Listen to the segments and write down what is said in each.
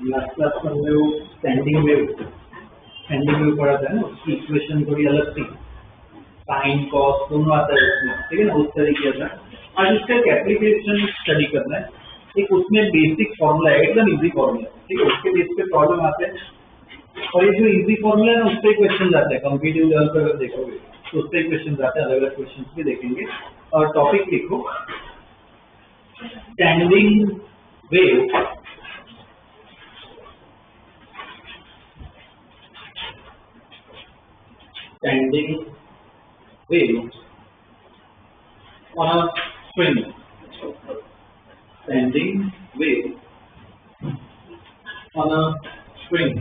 Last class में हमने वो स्टैंडिंग वेव पढ़ा था ना, उसकी इक्वेशन थोड़ी अलग थी, साइन कॉस दोनों आता है उसमें, ठीक है ना, उस तरीके का। आज उसका एक एप्लीकेशन स्टडी करना है, एक उसमें बेसिक फॉर्मूला है, एकदम इजी फॉर्मूला, ठीक है, उसके बेस पे प्रॉब्लम आते हैं, और ये जो इजी फॉर्मूला है ना उससे क्वेश्चन आते हैं, कॉम्पिटिटिव लेवल पर अगर देखोगे तो उससे क्वेश्चन आते हैं, अलग अलग क्वेश्चन भी देखेंगे। और टॉपिक लिखो standing wave on a string, standing wave on a string.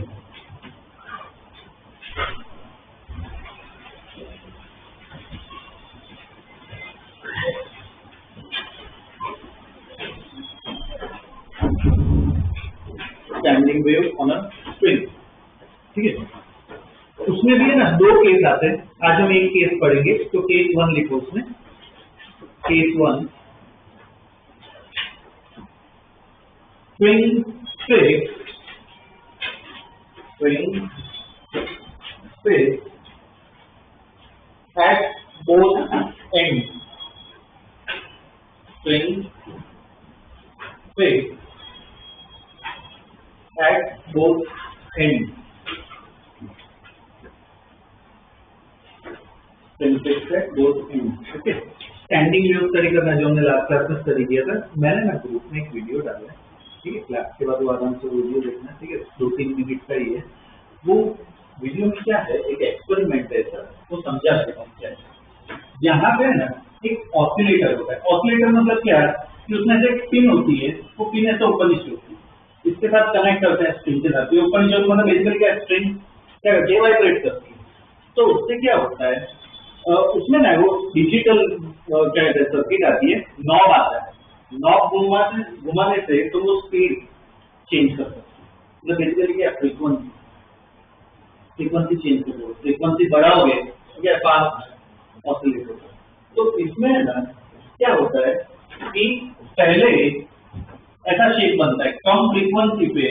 Standing wave on a string, ठीक है। उसमें भी है ना दो केस आते हैं, आज हम एक केस पढ़ेंगे, तो केस 1 लिखो उसमें, case 1 string space at both ends, string space at both ends, string space at both ends, okay. Standing wave study करना जो हमने लास्ट क्लास में स्टडी किया था, मैंने ना ग्रुप में एक वीडियो डाला है, ठीक है, क्लास के बाद आराम से वीडियो देखना, ठीक है, 2-3 मिनट का ही है वो वीडियो में। क्या है, एक एक्सपेरिमेंट है सर, वो समझा देता हूँ क्या है। यहाँ पे ना एक ऑसिलेटर होता है, ऑसिलेटर मतलब क्या है कि उसमें से एक पिन होती है, वो पिन ऐसे ऊपर नीचे होती है, इसके साथ कनेक्ट करते हैं स्ट्रिंग के साथ, ऊपर नीचे मतलब बेसिकली क्या स्ट्रिंग क्या करती है, वाइब्रेट करती है। तो उससे क्या होता है, उसमें ना वो डिजिटल क्या कहते हैं सर्किट आती है, नॉब आता है, नॉब घुमाने से तो वो स्पीड चेंज कर सकते हैं, मतलब बेसिकली क्या फ्रीक्वेंसी चेंज कर दो, फ्रीक्वेंसी बढ़ाओगे तो क्या फास्ट ऑसिलेट होगा। तो इसमें ना क्या होता है कि पहले ऐसा शेप बनता है, कम फ्रीक्वेंसी पे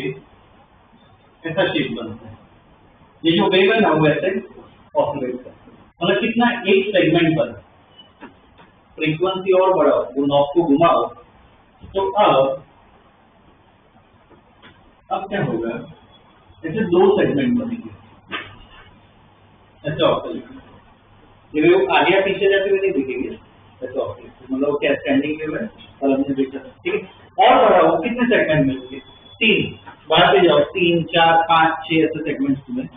ऐसा शेप बनता है, ये जो वेव है ना वो ऐसे ऑसिलेट करता है, मतलब कितना एक सेगमेंट पर फ्रीक्वेंसी और बढ़ाओ, वो नॉब को घुमाओ, तो अब क्या होगा, ऐसे 2 सेगमेंट बनेंगे, ऐसे ऑसिलेट, ये वेव आगे पीछे जाते हुए नहीं दिखेंगे, ऐसे ऑसिलेट, मतलब क्या स्टैंडिंग वेव है और हमने देखा, ठीक है। और बढ़ाओ कितने सेगमेंट मिलेंगे, 3, बढ़ाते जाओ 3, 4, 5, 6 ऐसे सेगमेंट्स तुम्हें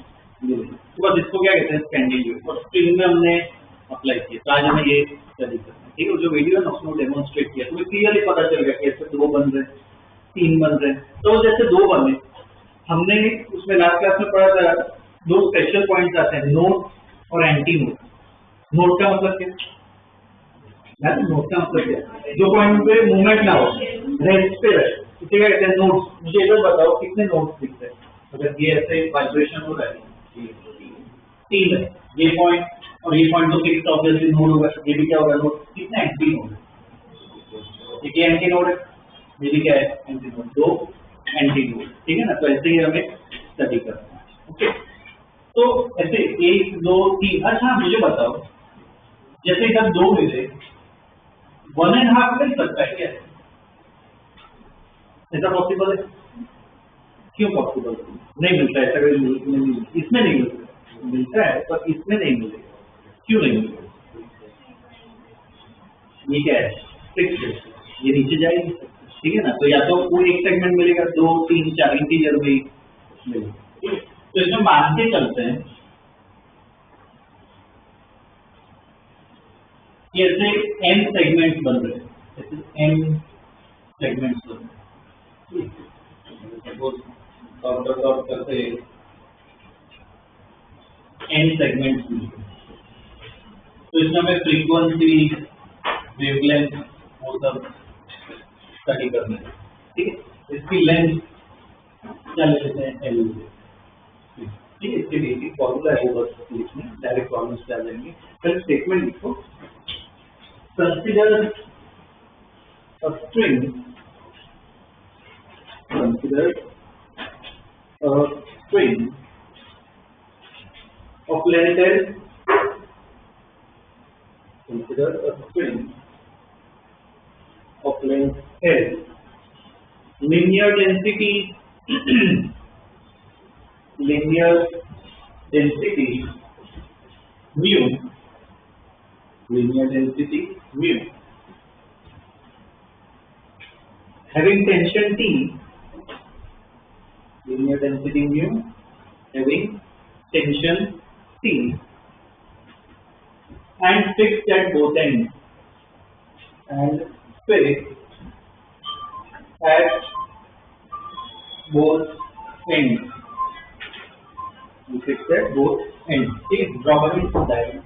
मिलेंगे, तो बस इसको क्या कहते हैं स्टैंडिंग वेव, और स्ट्रिंग में हमने अप्लाई किया, तो आज हमें ये स्टडी करना है, ठीक है। जो वीडियो है ना उसमें डेमोन्स्ट्रेट किया, तुम्हें क्लियरली पता चलेगा कि ऐसे 2 बन रहे, 3 बन रहे, तो जैसे 2 बने, हमने उसमें लास्ट क्लास में पढ़ा था 2 स्पेशल पॉइंट्स आते हैं, नोड और एंटी नोड। नोड का मतलब क्या है, नोड का मतलब क्या, जो पॉइंट पे मूवमेंट ना हो, रेस्ट पे रहे, इसे क्या कहते हैं नोड्स। मुझे इधर बताओ कितने नोड्स दिखते हैं, अगर ये ऐसे वाइब्रेशन हो रहा है, 3 है, ये पॉइंट और ये पॉइंट तो फिक्स ऑब्वियसली नोड होगा, ये भी क्या होगा नोड, कितने एंटी नोड है, ये एंटी नोड है, ये भी क्या है एंटी नोड, 2 एंटी नोड, ठीक है ना। तो ऐसे ही हमें स्टडी करना है, ओके। तो ऐसे 1, 2, 3, अच्छा मुझे बताओ, जैसे इधर 2 मिले, 1.5 मिल सकता है क्या, ऐसा पॉसिबल है? क्यों पॉसिबल नहीं मिलता है, ऐसा कोई इसमें नहीं मिलता है, पर इसमें नहीं मिलेगा, क्यों नहीं मिलेगा, ये क्या है फिक्स है, ये नीचे जाएगी, ठीक है ना। तो या तो कोई एक सेगमेंट मिलेगा, 2, 3, 4 इंटीजर में मिलेगा, ठीक है। तो इसमें मान के चलते हैं कि ऐसे n सेगमेंट्स बन रहे हैं, ऐसे n सेगमेंट्स बन रहे हैं, सपोज डॉट करते n सेगमेंट्स मिल रहे, तो इसमें हमें फ्रीक्वेंसी, वेवलेंथ वो सब स्टडी करना है, ठीक है। इसकी लेंथ क्या ले लेते हैं, L, ठीक है। इसके लिए एक फॉर्मूला है वो बस लिखना, डायरेक्ट प्रॉब्लम्स डाल देंगे। पहले स्टेटमेंट लिखो, consider a string, consider string of length L. Consider a string of length L. Linear density linear density mu, linear density mu, having tension T, linear density mu having tension T, and fixed at both ends, and fixed at both ends. We fixed at both ends. ठीक है, draw करें इसको diagram.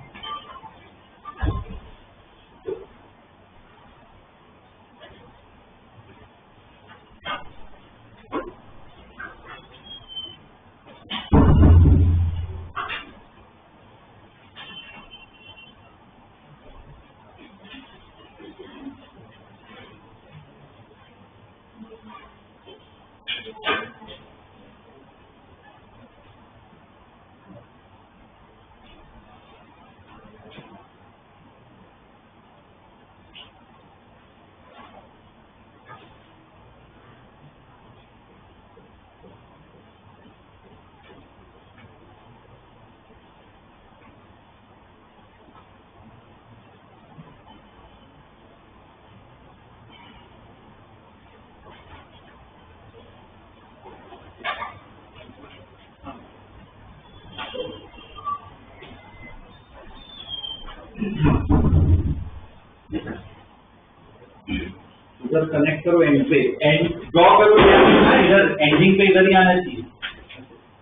इधर connect करो and पे, and draw करो इधर ending पे, इधर ही आना चाहिए.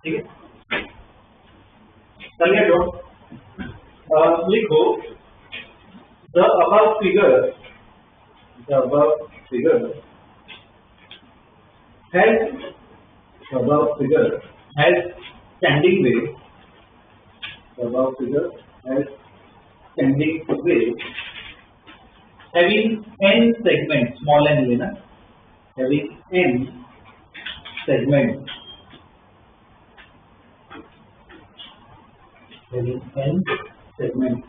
ठीक है, चलिए ड्रॉ. लिखो the above figure has standing wave. The above figure has standing wave having n segments, small n लेना, having n segments, having n segments.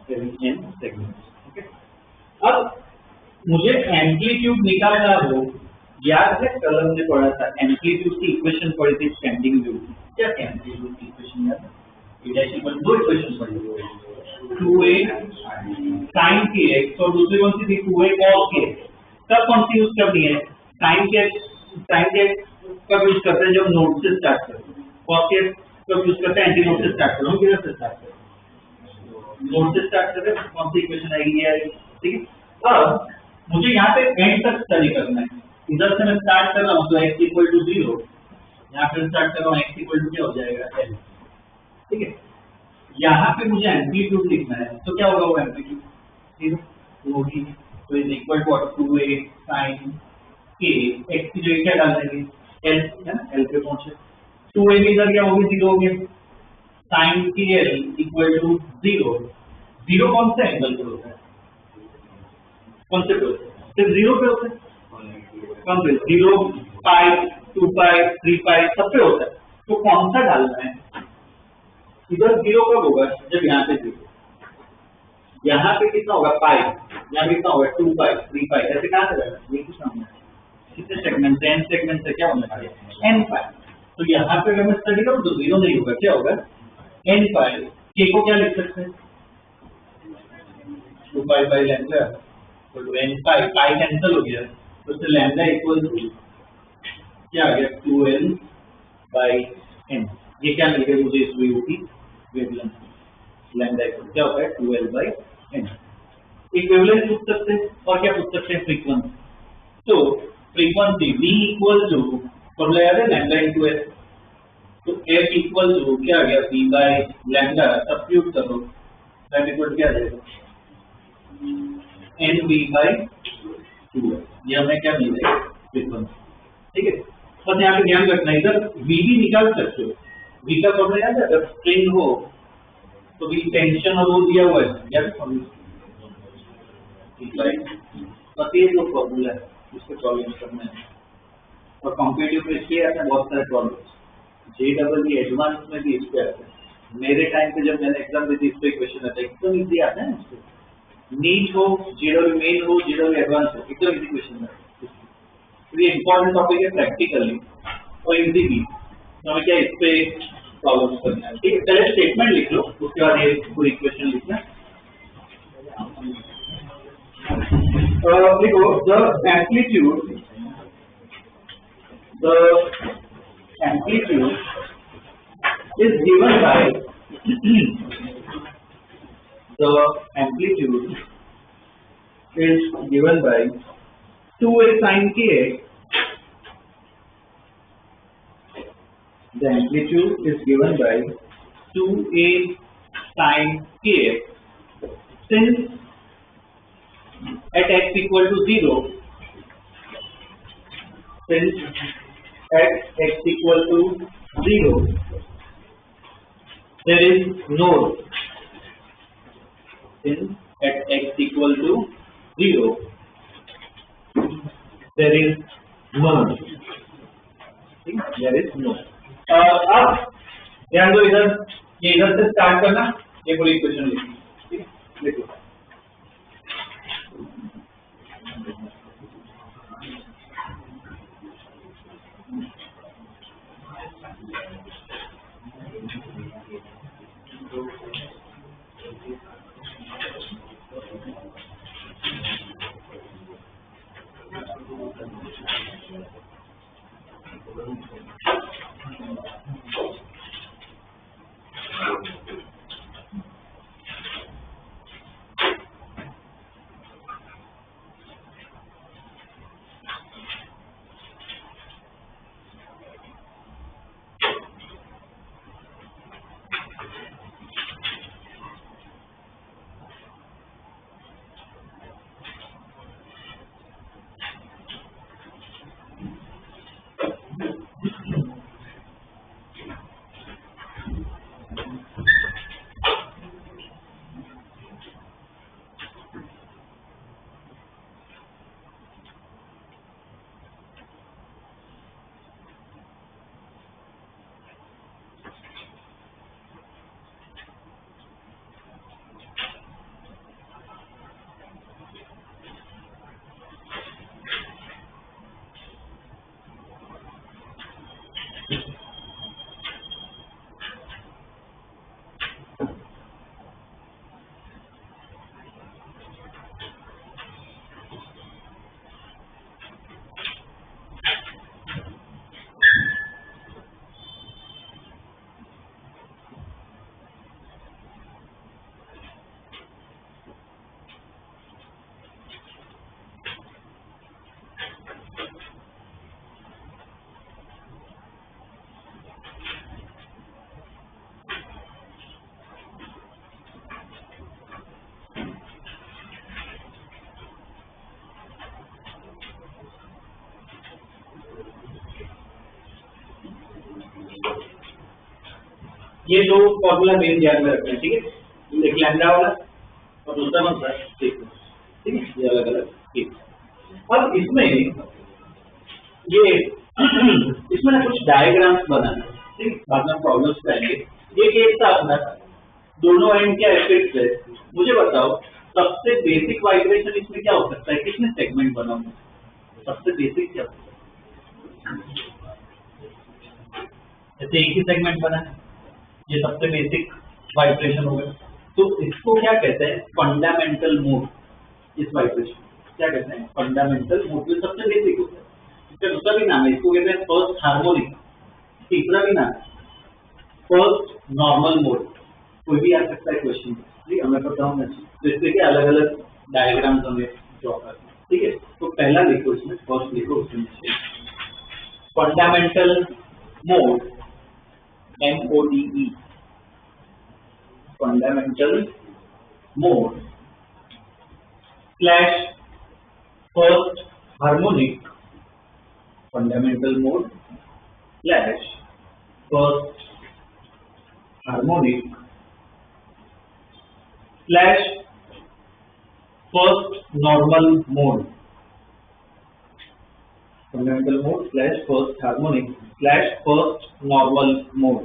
Having n segments. Okay. अब मुझे एम्पलीट्यूड निकालना हो, याद है कल हमने पढ़ा था एम्पलीट्यूड की इक्वेशन पढ़ी थी स्टैंडिंग वेव. क्या क्या एम्पलीट्यूड की इक्वेशन याद है? दो इक्वेशन पढ़ी, 2a sin kx और दूसरी कौन सी थी 2a cos kx. कब कौन सी यूज करनी है? sin kx कब यूज करते हैं? जब नोड से स्टार्ट करते हैं. cos kx कब यूज करते हैं? एंटी नोड से स्टार्ट करते हैं. किधर से स्टार्ट करते हैं? नोड से स्टार्ट करते हैं. कौन सी इक्वेशन आएगी ये? ठीक है, अब मुझे यहाँ पे एंड तक स्टडी करना है. इधर से मैं स्टार्ट कर रहा हूँ तो x इक्वल टू 0, यहाँ पे स्टार्ट कर रहा हूँ x इक्वल टू क्या हो जाएगा l. ठीक है, यहाँ पे मुझे एम्पलीट्यूड लिखना है, तो क्या होगा वो एम्पलीट्यूड? 0 होगी. तो is equal to 2a sin k, x की जगह क्या डाल देंगे? l, है ना, l पे पहुंचे. 2a की इधर क्या होगी? 0 हो गया. sin kl equal to 0. 0 कौन सा एंगल पे होता है? कौन से पे होता है? सिर्फ 0 पे होता है. 0, पाई, 2 पाई, 3 पाई सब पे होता है. तो कौन सा डालना है? इधर 0 कब होगा? जब यहाँ पे 0. यहाँ पे कितना होगा? पाई. यहाँ कितना होगा? 2 पाई, 3 पाई. ऐसे कहाँ से जाएगा? ये कुछ नहीं है. कितने सेगमेंट से? n सेगमेंट से क्या होने वाला है? n पाई. तो यहाँ पे अगर मैं स्टडी करूँ तो 0 नहीं होगा. क्या होगा? n पाई. k को क्या लिख सकते हैं? 2 पाई बाई लैम्डा तो n पाई. पाई कैंसिल हो गया तो लैम्डा इक्वल टू क्या आ गया? 2l by n. ये क्या मिल गया मुझे? इस वेव की वेवलेंथ. लैम्डा इक्वल क्या होता है? 2l by n. एक वेवलेंथ पूछ सकते हैं और क्या पूछ सकते हैं? फ्रीक्वेंसी. तो frequency v equal to formula याद है? Lambda into s. तो f इक्वल टू क्या आ गया? v by lambda. सब्स्टिट्यूट करो, दैट इक्वल क्या आ जाएगा? nv by 2l. ये हमें क्या मिल जाएगा? फ्रीक्वेंसी. ठीक है, बस यहाँ पे ध्यान रखना, इधर v भी निकाल सकते हो. v का फॉर्मूला याद है? अगर स्ट्रिंग हो तो v टेंशन और वो दिया हुआ है, याद है? बस ये जो फॉर्मूला है उसको सॉल्व करना है। और कॉम्पिटिटिव में इसलिए आते हैं बहुत सारे प्रॉब्लम्स, JEE एडवांस में भी इस पे आते हैं। मेरे टाइम पे जब मैंने एग्जाम दी थी इस पे क्वेश्चन आता है, एकदम इजी आता है उसको, नीट हो, JEE मेन हो, JEE एडवांस हो, एकदम इजी क्वेश्चन है। तो ये इंपॉर्टेंट टॉपिक है प्रैक्टिकली और इजी भी। तो हमें क्या इस पे प्रॉब्लम करना है, ठीक है। पहले स्टेटमेंट लिख लो, उसके बाद ये पूरी इक्वेशन लिखना। देखो the amplitude is given by the amplitude is given by 2a sin kx. The amplitude is given by 2a sin kx. Since at x equal to 0, since at x equal to 0, there is node. Since at x equal to 0, there is node. There is node. अब ध्यान दो, इधर ये इधर से start करना, ये पूरी इक्वेशन लिखनी, ठीक है। लिखो ये दो फॉर्मूला मेन ध्यान में रखना है, ठीक है। एक लैम्डा वाला और दूसरा कौन सा, ठीक है, ये अलग अलग, ठीक। अब इसमें ये इसमें ना कुछ डायग्राम्स बनाना, ठीक, बाद में प्रॉब्लम्स पाएंगे। ये केस था अपना, दोनों एंड क्या इफेक्ट है मुझे बताओ। सबसे बेसिक वाइब्रेशन इसमें क्या हो सकता है, कितने सेगमेंट बनाऊंगा, सबसे बेसिक क्या होता है। जैसे एक ही सेगमेंट बना है, ये सबसे बेसिक वाइब्रेशन हो गया, तो इसको क्या कहते हैं, फंडामेंटल मोड। इस वाइब्रेशन क्या कहते हैं, फंडामेंटल मोड, जो सबसे बेसिक होता है। इसका दूसरा भी नाम है, इसको कहते हैं फर्स्ट हार्मोनिक। तीसरा भी नाम है फर्स्ट नॉर्मल मोड। कोई भी आ सकता है क्वेश्चन, ठीक है, हमें पता होना चाहिए। तो इससे क्या अलग अलग डायग्राम्स हमें ड्रॉ करना है, ठीक है। तो पहला लिखो, इसमें फर्स्ट लिखो, उसमें fundamental mode, MODE, fundamental mode slash first harmonic, fundamental mode slash first harmonic slash first normal mode, fundamental mode slash first harmonic slash first normal mode,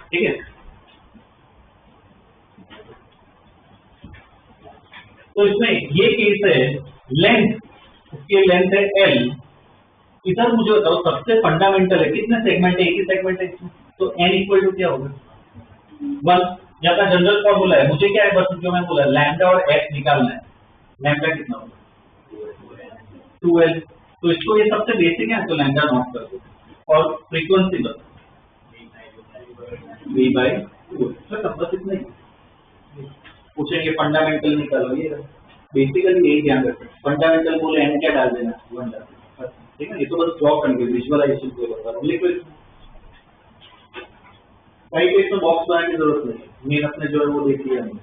ठीक है। तो इसमें ये केस है, लेंथ, इसकी लेंथ है L। इधर मुझे बताओ सबसे फंडामेंटल है, कितने सेगमेंट है, एक ही सेगमेंट है इसमें, तो n इक्वल टू क्या होगा 1। यहाँ का जनरल फॉर्मूला है, मुझे क्या है बस जो मैं बोला लैम्डा और x निकालना है। लैम्डा कितना होगा 2l, तो इसको ये सबसे बेसिक है तो लैम्डा नॉट कर दो और फ्रीक्वेंसी बस v/2। सब बस इतना ही पूछेंगे, फंडामेंटल निकालो, ये बेसिकली यही ध्यान रखें, फंडामेंटल बोले n क्या डाल देना 1 डाल देना, ठीक है। ये तो बस ड्रॉ करके विजुअलाइजेशन को बता रहा हूँ, लिखो भाई को इसमें बॉक्स बनाने की जरूरत नहीं, मेन अपने जो है वो देख लिया हमने।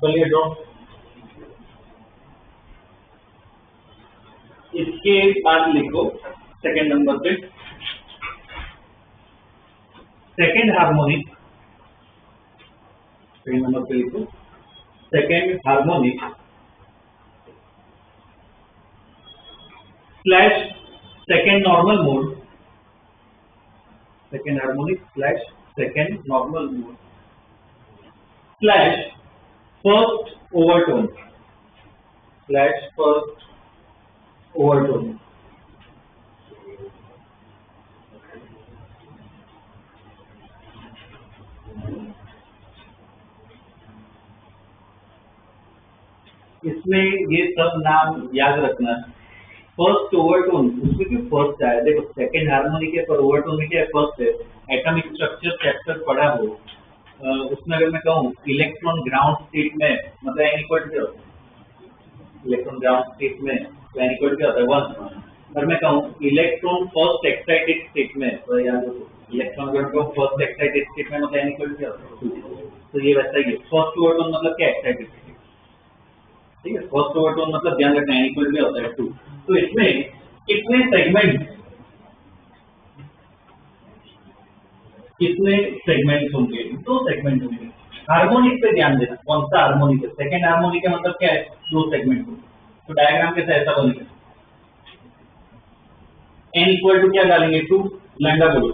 चलिए ड्रॉ, इसके बाद लिखो सेकंड नंबर पे सेकंड हार्मोनिक, सेकंड नंबर पे लिखो second harmonic slash second normal mode, second harmonic slash second normal mode slash first overtone, slash first overtone. इसमें ये सब नाम याद रखना। फर्स्ट ओवरटोन, उसमें क्यों फर्स्ट आया, देखो सेकंड हार्मोनिक है पर ओवरटोन में क्या फर्स्ट है। एटॉमिक स्ट्रक्चर चैप्टर पढ़ा हो, उसमें अगर मैं कहूँ इलेक्ट्रॉन ग्राउंड स्टेट में मतलब n इक्वल टू क्या होता है, इलेक्ट्रॉन ग्राउंड स्टेट में तो n इक्वल टू क्या होता है 1। अगर मैं कहूँ इलेक्ट्रॉन फर्स्ट एक्साइटेड स्टेट में, तो याद रखो इलेक्ट्रॉन अगर कहूँ फर्स्ट एक्साइटेड स्टेट में मतलब n इक्वल टू क्या होता है 2। तो ये वैसा ही है, फर्स्ट ओवरटोन मतलब क्या एक्साइटेड स्टेट, ठीक है। फर्स्ट ओवरटोन मतलब ध्यान रखना n इक्वल टू क्या होता है 2। तो इसमें कितने सेगमेंट होंगे, 2 सेगमेंट होंगे। हार्मोनिक पे ध्यान देना, कौन सा हार्मोनिक है, सेकंड हार्मोनिक है मतलब क्या है 2 सेगमेंट होंगे। तो डायग्राम कैसा ऐसा बनेगा, n इक्वल टू क्या डालेंगे 2, लैम्डा बोलो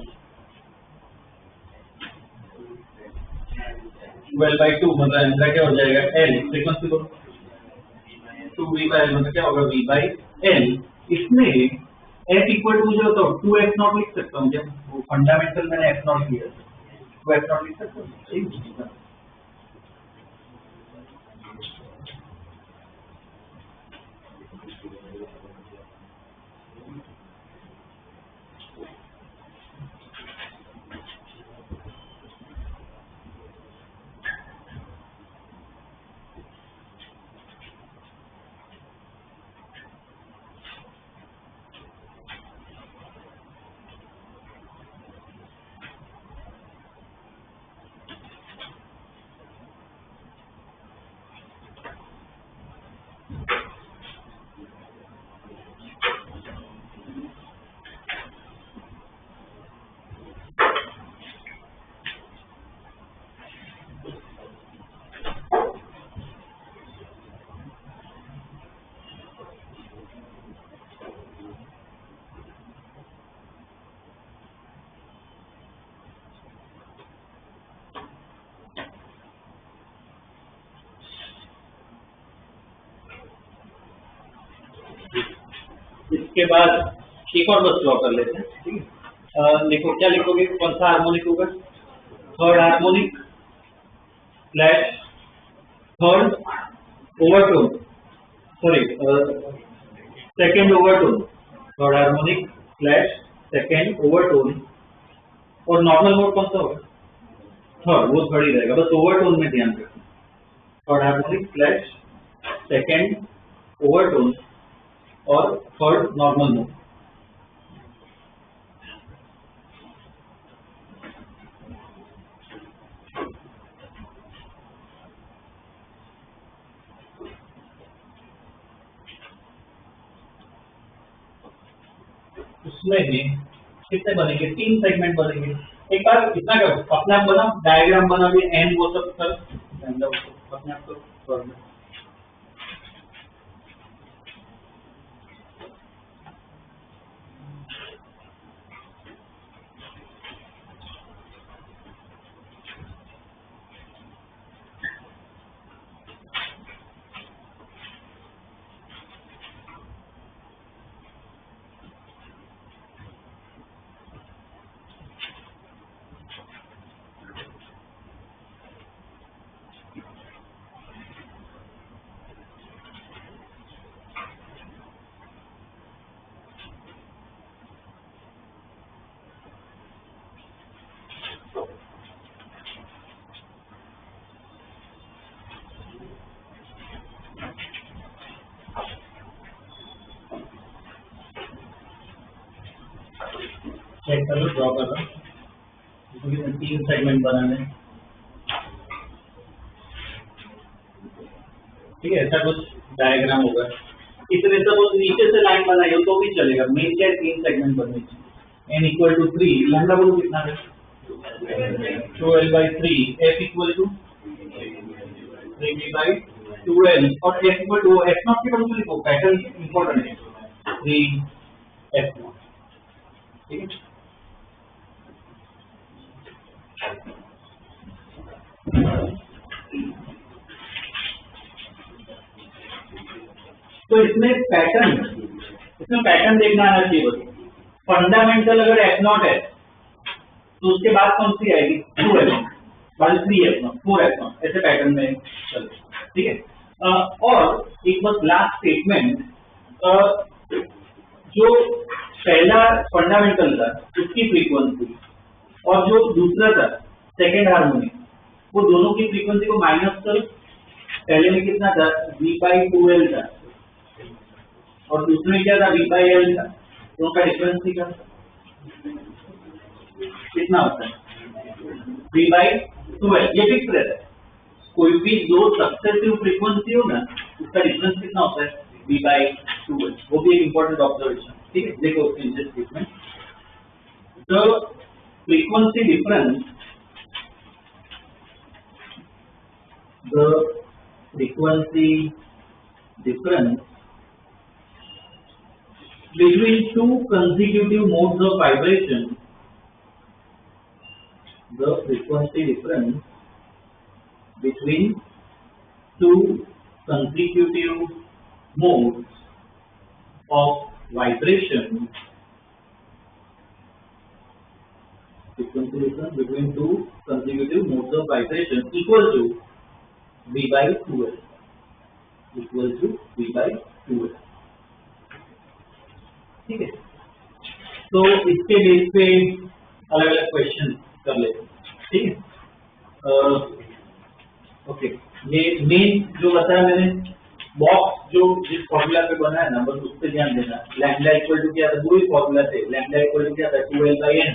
12/2 मतलब लैम्डा क्या हो जाएगा l, फ्रीक्वेंसी बोलो 2v/l मतलब क्या होगा v/l। इसमें f इक्वल टू मुझे बताओ 2f0 लिख सकता हूँ, जब वो फंडामेंटल मैंने f0 लिया 2f0 लिख सकता हूँ। इसके बाद एक और बस ड्रॉ कर लेते हैं, ठीक है। देखो क्या लिखोगे, कौन सा हार्मोनिक होगा, third harmonic slash third overtone, sorry second overtone, third harmonic slash second overtone, और नॉर्मल मोड कौन सा होगा? थर्ड, वो थर्ड ही रहेगा, बस ओवरटोन में ध्यान रखना। Third harmonic slash second overtone और थर्ड नॉर्मल मोड। उसमें भी कितने बनेंगे? 3 सेगमेंट बनेंगे। एक बार इतना करो, अपने आप बना, डायग्राम बना भी, एंड वो सब कर अपने आप करो। चेक कर लो, ड्रॉ कर लो, 3 सेगमेंट बनाने। ठीक है, ऐसा कुछ डायग्राम होगा। इसमें सपोज नीचे से लाइन बनाई हो तो भी चलेगा, मेन क्या 3 सेगमेंट बनने चाहिए। n इक्वल टू 3, लैम्डा बोलो कितना है? 12/3, f इक्वल टू 3b/12, और f equal to f naught के बदले लिखो, पैटर्न इंपॉर्टेंट है, 3f0। ठीक है, तो इसमें पैटर्न देखना आना चाहिए बस। फंडामेंटल अगर f0 है तो उसके बाद कौन सी आएगी? 2f0, बाद 3f0, 4f0, ऐसे पैटर्न में चले। ठीक है, और एक बस लास्ट स्टेटमेंट, जो पहला फंडामेंटल था उसकी फ्रीक्वेंसी और जो दूसरा था सेकेंड हार्मोनिक, वो दोनों की फ्रीक्वेंसी को माइनस करो। पहले में कितना था? v/2l था, और दूसरे में क्या था? v/l था। दोनों का डिफरेंस निकाल, कितना होता है? v/2l, ये फिक्स रहता है। कोई भी दो सक्सेसिव फ्रीक्वेंसी हो ना, उसका डिफरेंस कितना होता है? v/2l। वो भी एक इंपॉर्टेंट ऑब्जर्वेशन। ठीक है, देखो in this statement, the frequency difference, the frequency difference between two consecutive modes of vibration, the frequency difference between two consecutive modes of vibration, frequency difference between two consecutive modes of vibration equal to v/2l, equal to v/2l। ठीक है, तो इसके base पे अलग अलग question कर लेते हैं। ठीक है, ओके, ये मेन जो बताया मैंने, बॉक्स जो जिस फॉर्मूला पे बना है ना, बस उस पर ध्यान देना। लैम्डा इक्वल टू क्या था? दो ही फॉर्मूला थे। लैम्डा इक्वल टू क्या था? 2l/n,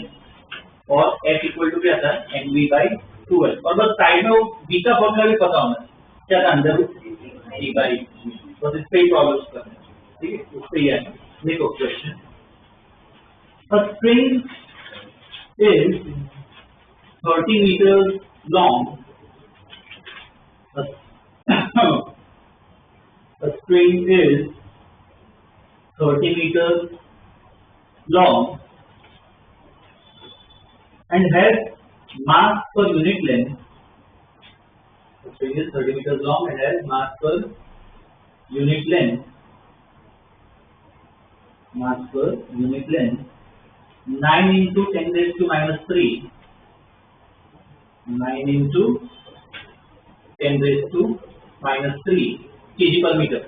और f इक्वल टू क्या था? nv/2l, और बस साइड में v का फॉर्मूला भी पता होना, क्या था? √e/v, बस इस पे ही प्रॉब्लम्स करना। ठीक है, उस पे ही आएंगे। देखो question, a string is 30 meters long, a string is 30 meters long and has mass per unit length. The string is 30 meters long and has mass per unit length. Mass per unit length 9 into 10 raised to minus 3. 9 into 10 raised to minus 3 kg per meter.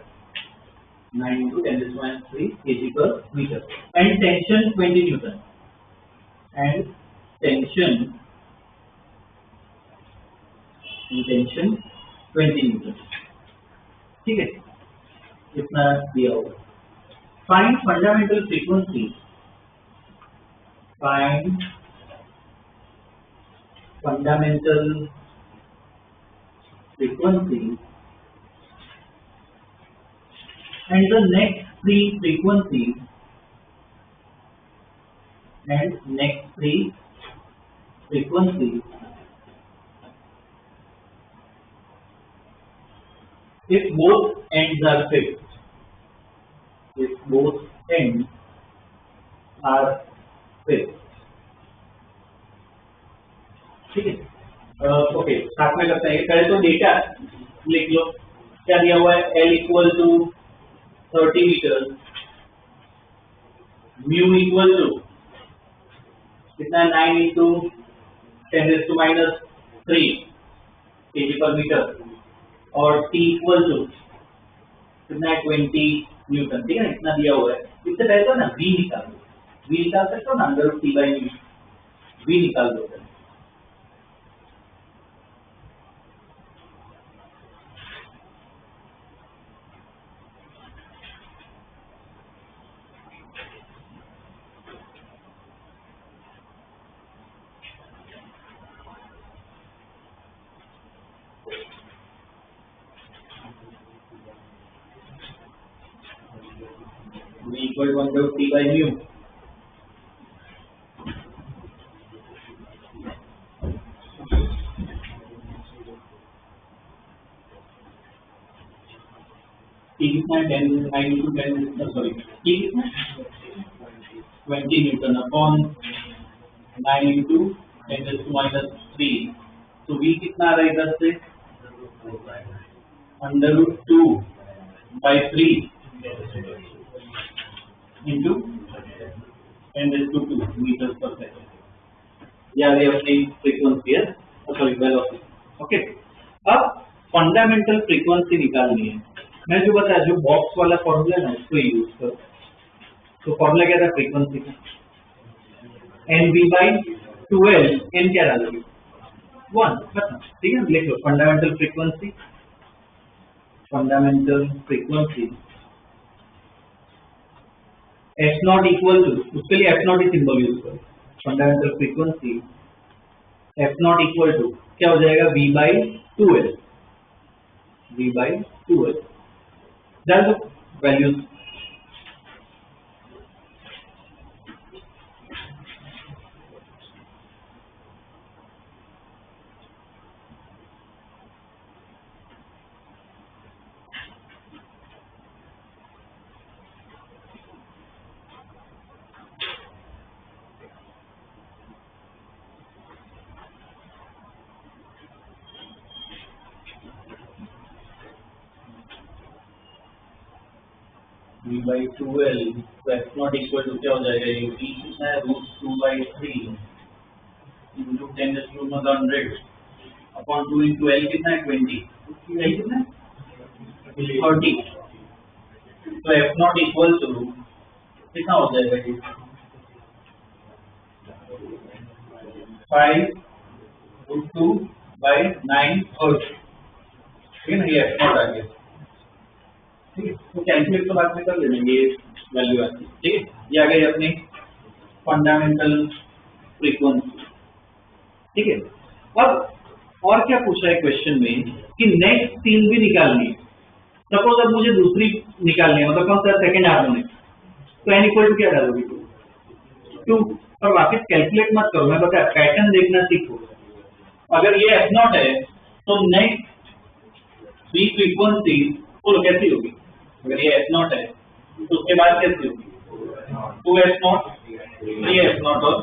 9 into 10 to the minus 3 kg per meter. And tension 20 Newton. And tension 20 Newton. ठीक है, इतना दिया होगा. Find fundamental frequency. Find fundamental frequency and the next three frequencies if both ends are fixed. If both ends are fixed. ठीक है. Okay, साथ में करते हैं. पहले तो डेटा लिख लो. क्या दिया हुआ है? L equal to 30 metre, mu equal to कितना है? 9 इंटू 10 टू माइनस 3 kg पर मीटर, और T इक्वल टू कितना है? 20 न्यूटन. ठीक है, इतना दिया हुआ है. इससे पहले तो ना V निकाल दो. V निकाल सकते हो ना, under root T by mu. V निकाल दो. V equal to 1 T by mu. T कितना है? 10 9 into 10 सॉरी T कितना है? 20 Newton upon 9 into 10 to minus 3. तो V कितना आ रहा है इधर से? Under root 2 by 3 into 10 to 2 meters per second. ये आ गई अपनी फ्रीक्वेंसी है, सॉरी वेलोसिटी. ओके, अब फंडामेंटल फ्रीक्वेंसी निकालनी है. मैं जो बताया, जो बॉक्स वाला फॉर्मूला है ना, उसको यूज करो. तो फॉर्मूला क्या था फ्रीक्वेंसी का? NV by 2L. N क्या डालोगे? 1. खत्म. ठीक है, लिख लो. Fundamental frequency F not equal to, उसके लिए F नॉट ही सिंबल यूज करो. Fundamental frequency F not equal to क्या हो जाएगा? V by 2L. V by 2L डाल दो वैल्यूज. V by 2L, तो F नॉट इक्वल टू क्या हो जाएगा? ये V कितना है? Root 2 by 3 into 10 to 100 upon 2 into L कितना है? 20. L कितना है? 30. तो F नॉट इक्वल टू कितना हो जाएगा? ये 5 रूट 2 by 9 30. ठीक है ना, ये F नॉट आ गया. ठीक है, तो कैलकुलेट तो बाद में कर लेंगे. ये वैल्यू आती है. ठीक है, ये आ गई अपनी फंडामेंटल फ्रीक्वेंसी. ठीक है, अब और क्या पूछा है क्वेश्चन में कि नेक्स्ट 3 भी निकालनी है. सपोज अब मुझे दूसरी निकालनी है, मतलब कौन सा? Second harmonic. तो n इक्वल टू क्या डालोगे? 2. और वापस कैलकुलेट मत करो, मैं बताया पैटर्न देखना सीखो. अगर ये F नॉट है तो नेक्स्ट 3 फ्रीक्वेंसी बोलो कैसी होगी? अगर ये F नॉट है तो उसके बाद कैसी होगी? 2 F नॉट, 3 F नॉट और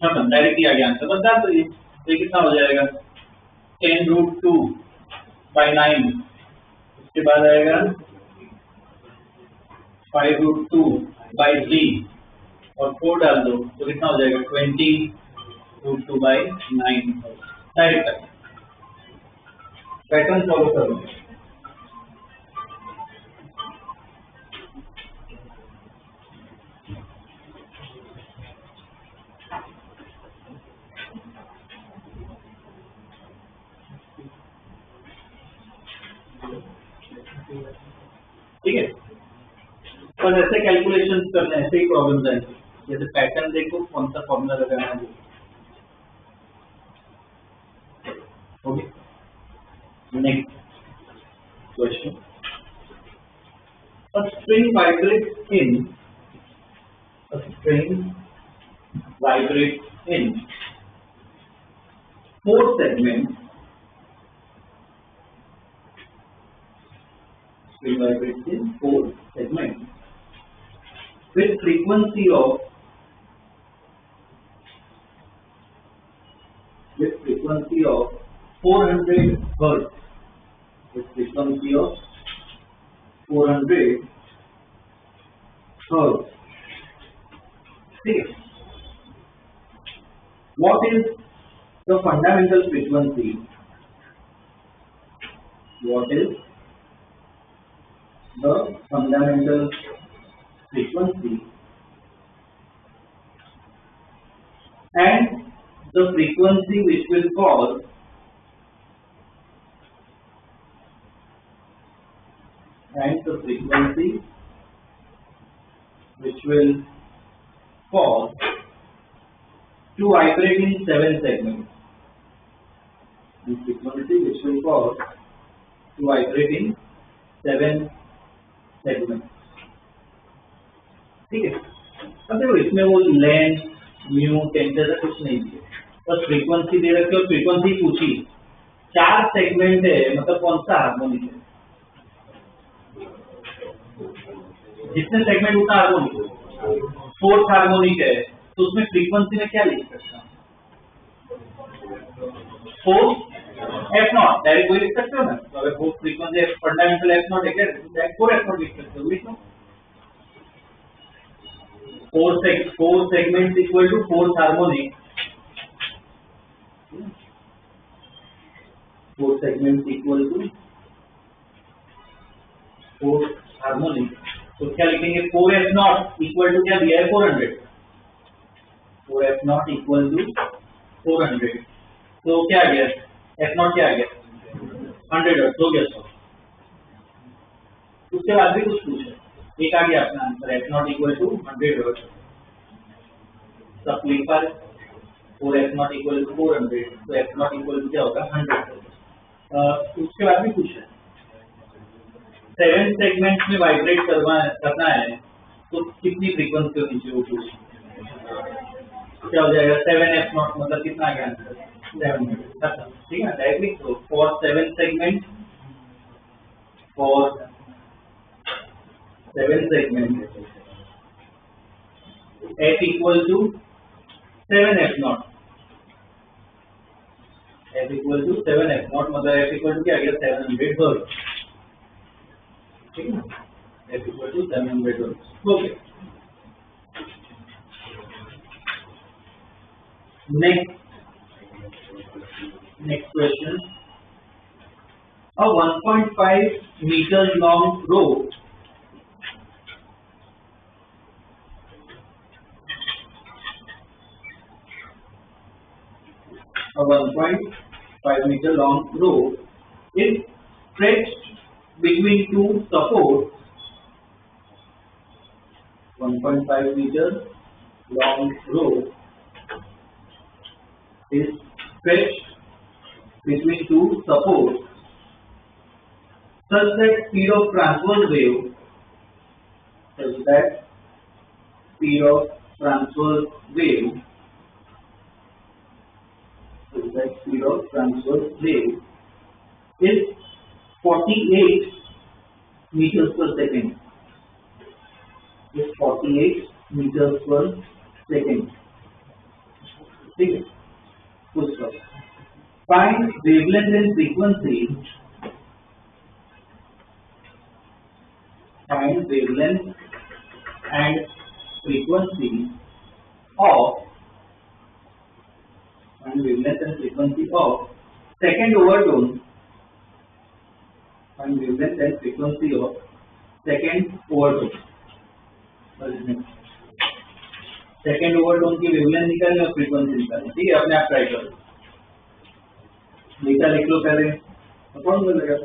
खत्म. डायरेक्टली आ गया आंसर. बस डाल दो. ये कितना हो जाएगा? 10 रूट 2 by 9. उसके बाद आएगा 5 रूट 2 by 3 और 4 डाल दो तो कितना हो जाएगा? 20 root 2 by 9. Direct pattern follow करो. पर ऐसे कैलकुलेशन करने ऐसे ही प्रॉब्लम आएंगे, जैसे पैटर्न देखो कौन सा फॉर्मूला लगाना है। Okay, next question, a string vibrates in 4 segments. String vibrates in 4 segments with frequency of 400 hertz. With frequency of 400 hertz. What is the fundamental frequency? What is the fundamental frequency and the frequency which will cause to vibrate in 7 segments. The frequency which will cause to vibrate in 7 segments. ठीक है, अब देखो इसमें वो length mu temperature कुछ नहीं दिए, बस फ्रीक्वेंसी दे रखी और फ्रीक्वेंसी पूछी। 4 सेगमेंट है, मतलब कौन सा हार्मोनिक है, जितने सेगमेंट उतना हार्मोनिक है। 4th हार्मोनिक है तो उसमें फ्रीक्वेंसी में क्या लिख सकता हूँ, 4 F0 डायरेक्ट वही लिख सकते हो ना। तो अगर 4 फ्रीक्वेंसी फंडामेंटल F0 है क्या, डायरेक्ट 4 F0 लिख सकते हो। लिखो 4 segments equal to 4th harmonic, 4 segments equal to 4th harmonic। तो क्या लिखेंगे, 4F0 इक्वल टू क्या दिया है 400, 4F0 इक्वल टू 400। तो क्या आ गया, F0 क्या आ गया 100 हर्ट्ज हो गया। उसके बाद भी कुछ पूछा, एक आ गया अपना answer F0 equal to 100 hertz. Simplify 4F0 equal to 400, तो F0 इक्वल टू क्या होगा 100 हर्ट्ज। उसके बाद भी पूछा 7 सेगमेंट्स में वाइब्रेट करना है तो कितनी फ्रीक्वेंसी होनी चाहिए, वो पूछ क्या हो जाएगा 7F0, मतलब कितना आ गया आंसर 700। ठीक है, डायरेक्टली तो for 7 segment F equal to 7F0, F equal to 7F0, मतलब F इक्वल टू क्या आ गया 700 हर्ट्ज। ठीक है, F equal to 700 hertz. Okay, next question, a 1.5 meters long rope is stretched between 2 supports. 1.5 meters long rope is stretched between 2 supports such that speed of transverse wave is 48 meters per second. Is 48 meters per second. ठीक है, find wavelength and frequency. Find wavelength and frequency of second overtone. Find wavelength and frequency of second overtone. Second overtone की wavelength निकालनी और frequency निकालनी। ठीक है, अपने आप ट्राई करो, नीचा लिख लो पहले, कौन बोलेगा।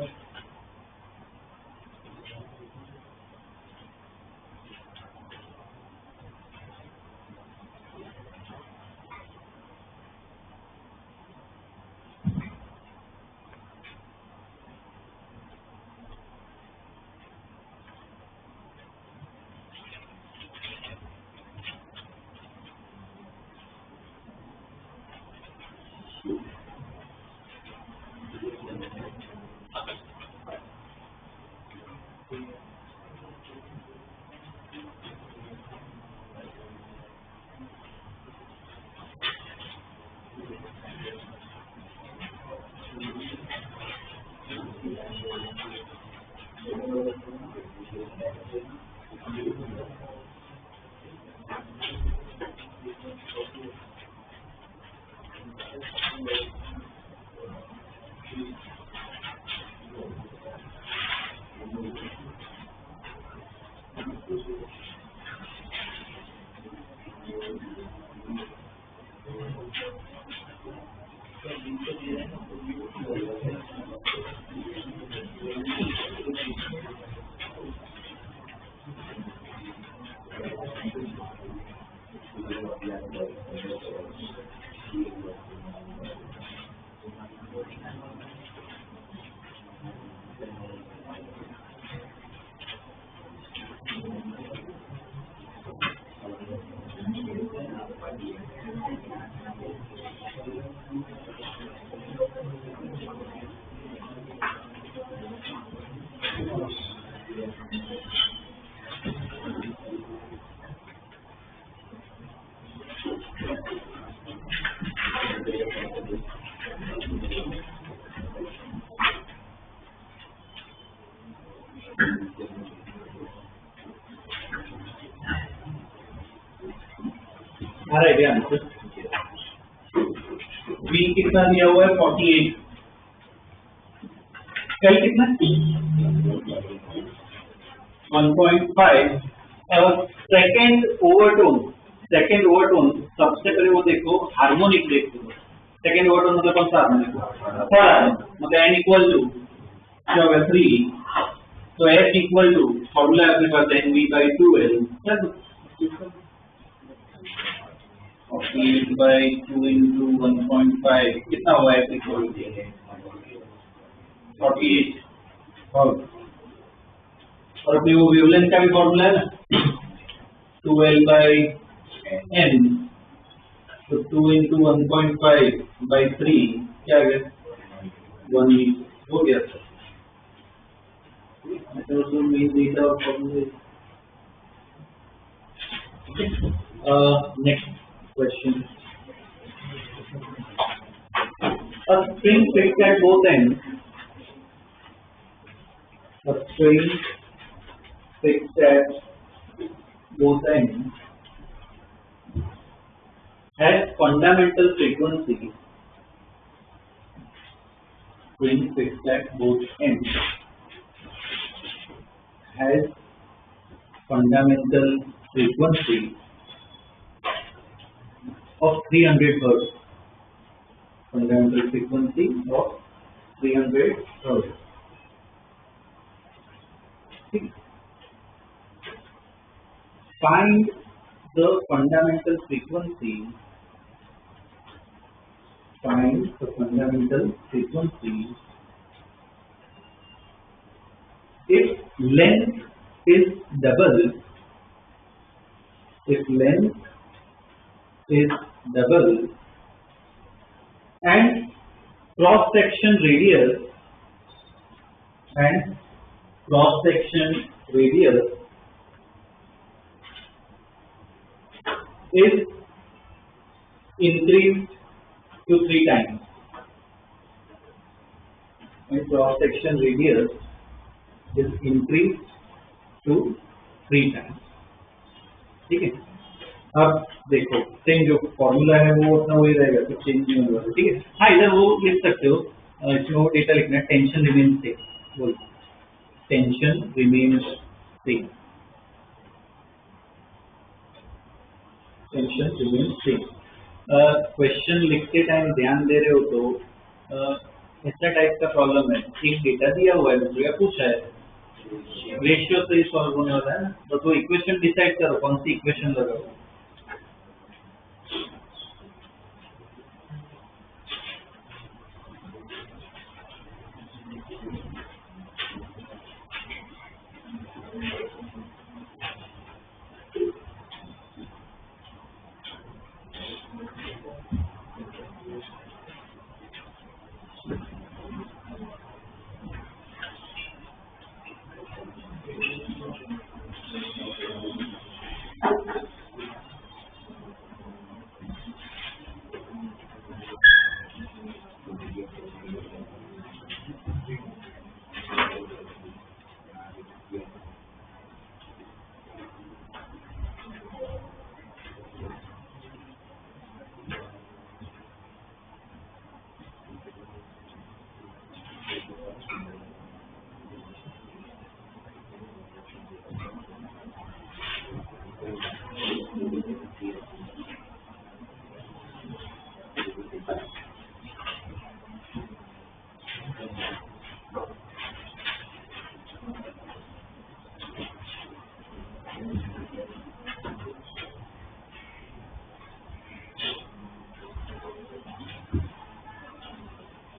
आ रहा है क्या आंसर? V कितना दिया हुआ है 48, L कितना 1.5। और सेकेंड ओवरटोन सबसे पहले वो देखो, हार्मोनिक देखो। सेकेंड ओवरटोन मतलब कौन सा हार्मोनिक? Third harmonic. मतलब n इक्वल टू क्या होगा 3, तो S इक्वल टू फॉर्मूला अपने पास NV/2L 48/2 into 1.5 कितना हुआ है? 48। और अपने वो वेवलेंथ का भी फॉर्मूला है ना 2L/n, तो 2 into 1.5/3 क्या आ गया? 1 हो गया sir. Next question. A string fixed at both ends. A string fixed at both ends has fundamental frequency. String fixed at both ends has fundamental frequency of 300 Hz. Fundamental frequency of 300 Hz. Find the fundamental frequency. Find the fundamental frequency if length is double. If length is double and cross section radius is increased to 3 times. And cross section radius is increased to 3 times. ठीक है? अब देखो same जो formula है वो उतना वही रहेगा, तो चेंज नहीं होगा। ठीक है? हाँ, इधर वो लिख सकते हो, इसमें वो डेटा लिखना है टेंशन रिमेन सेम। बोल tension remain same. Tension remain same. Question लिखते टाइम ध्यान दे रहे हो तो ऐसा टाइप का प्रॉब्लम है, एक डेटा दिया हुआ है, दूसरे का पूछा है, रेशियो से ही सॉल्व होने वाला है ना, तो वो इक्वेशन डिसाइड करो कौन सी इक्वेशन लगाओ।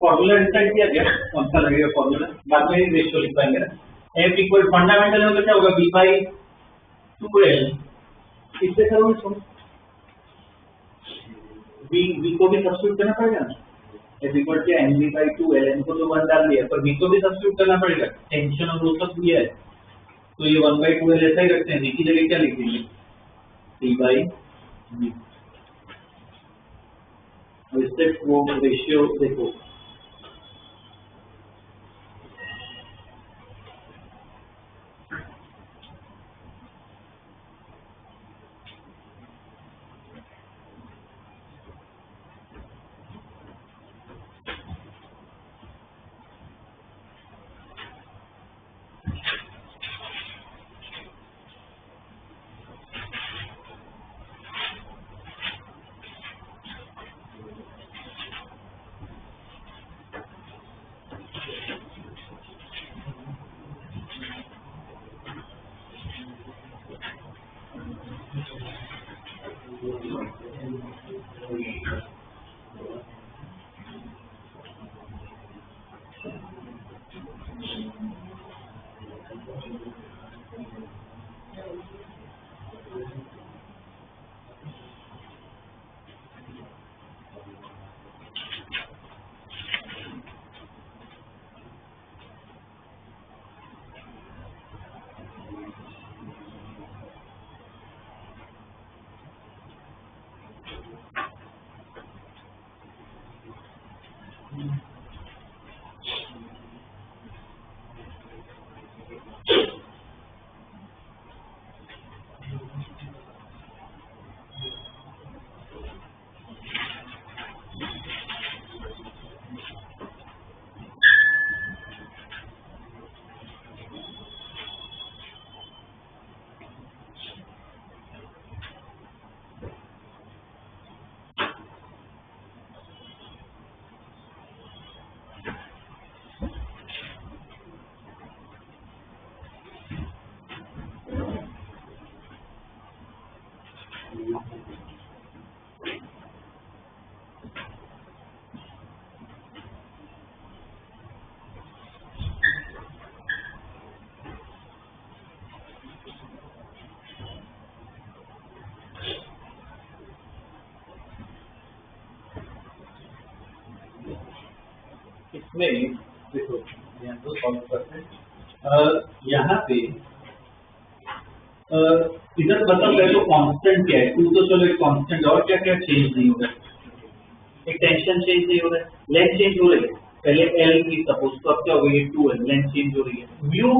फॉर्मूला डिसाइड किया गया, कौन सा लगेगा फॉर्मूला, बाद में रेशियो लिख पाएंगे ना। एफ इक्वल फंडामेंटल में क्या होगा, बी बाई 2l, इससे करोगे इसको, बी को भी सब्स्टिट्यूट करना पड़ेगा ना, F equal to N B by 2l, N को तो 1 डाल दिया, पर बी को भी सब्स्टिट्यूट करना पड़ेगा, टेंशन और वो सब दिया है, तो ये 1 बाई 2l ऐसा ही रखते हैं, बी की जगह क्या लिख देंगे, टी बाई बी। इससे वो रेशियो देखो, इसमें देखो यहाँ तो सॉल्व करते हैं, यहाँ पे इधर मतलब पहले तो कांस्टेंट क्या है, टू तो चलो एक कांस्टेंट, और क्या क्या चेंज नहीं हो रहा है, एक टेंशन चेंज नहीं हो रहा है, लेंथ चेंज हो रही है, पहले एल की सपोज, तो अब क्या हो गई 2l, लेंथ चेंज हो रही है, म्यू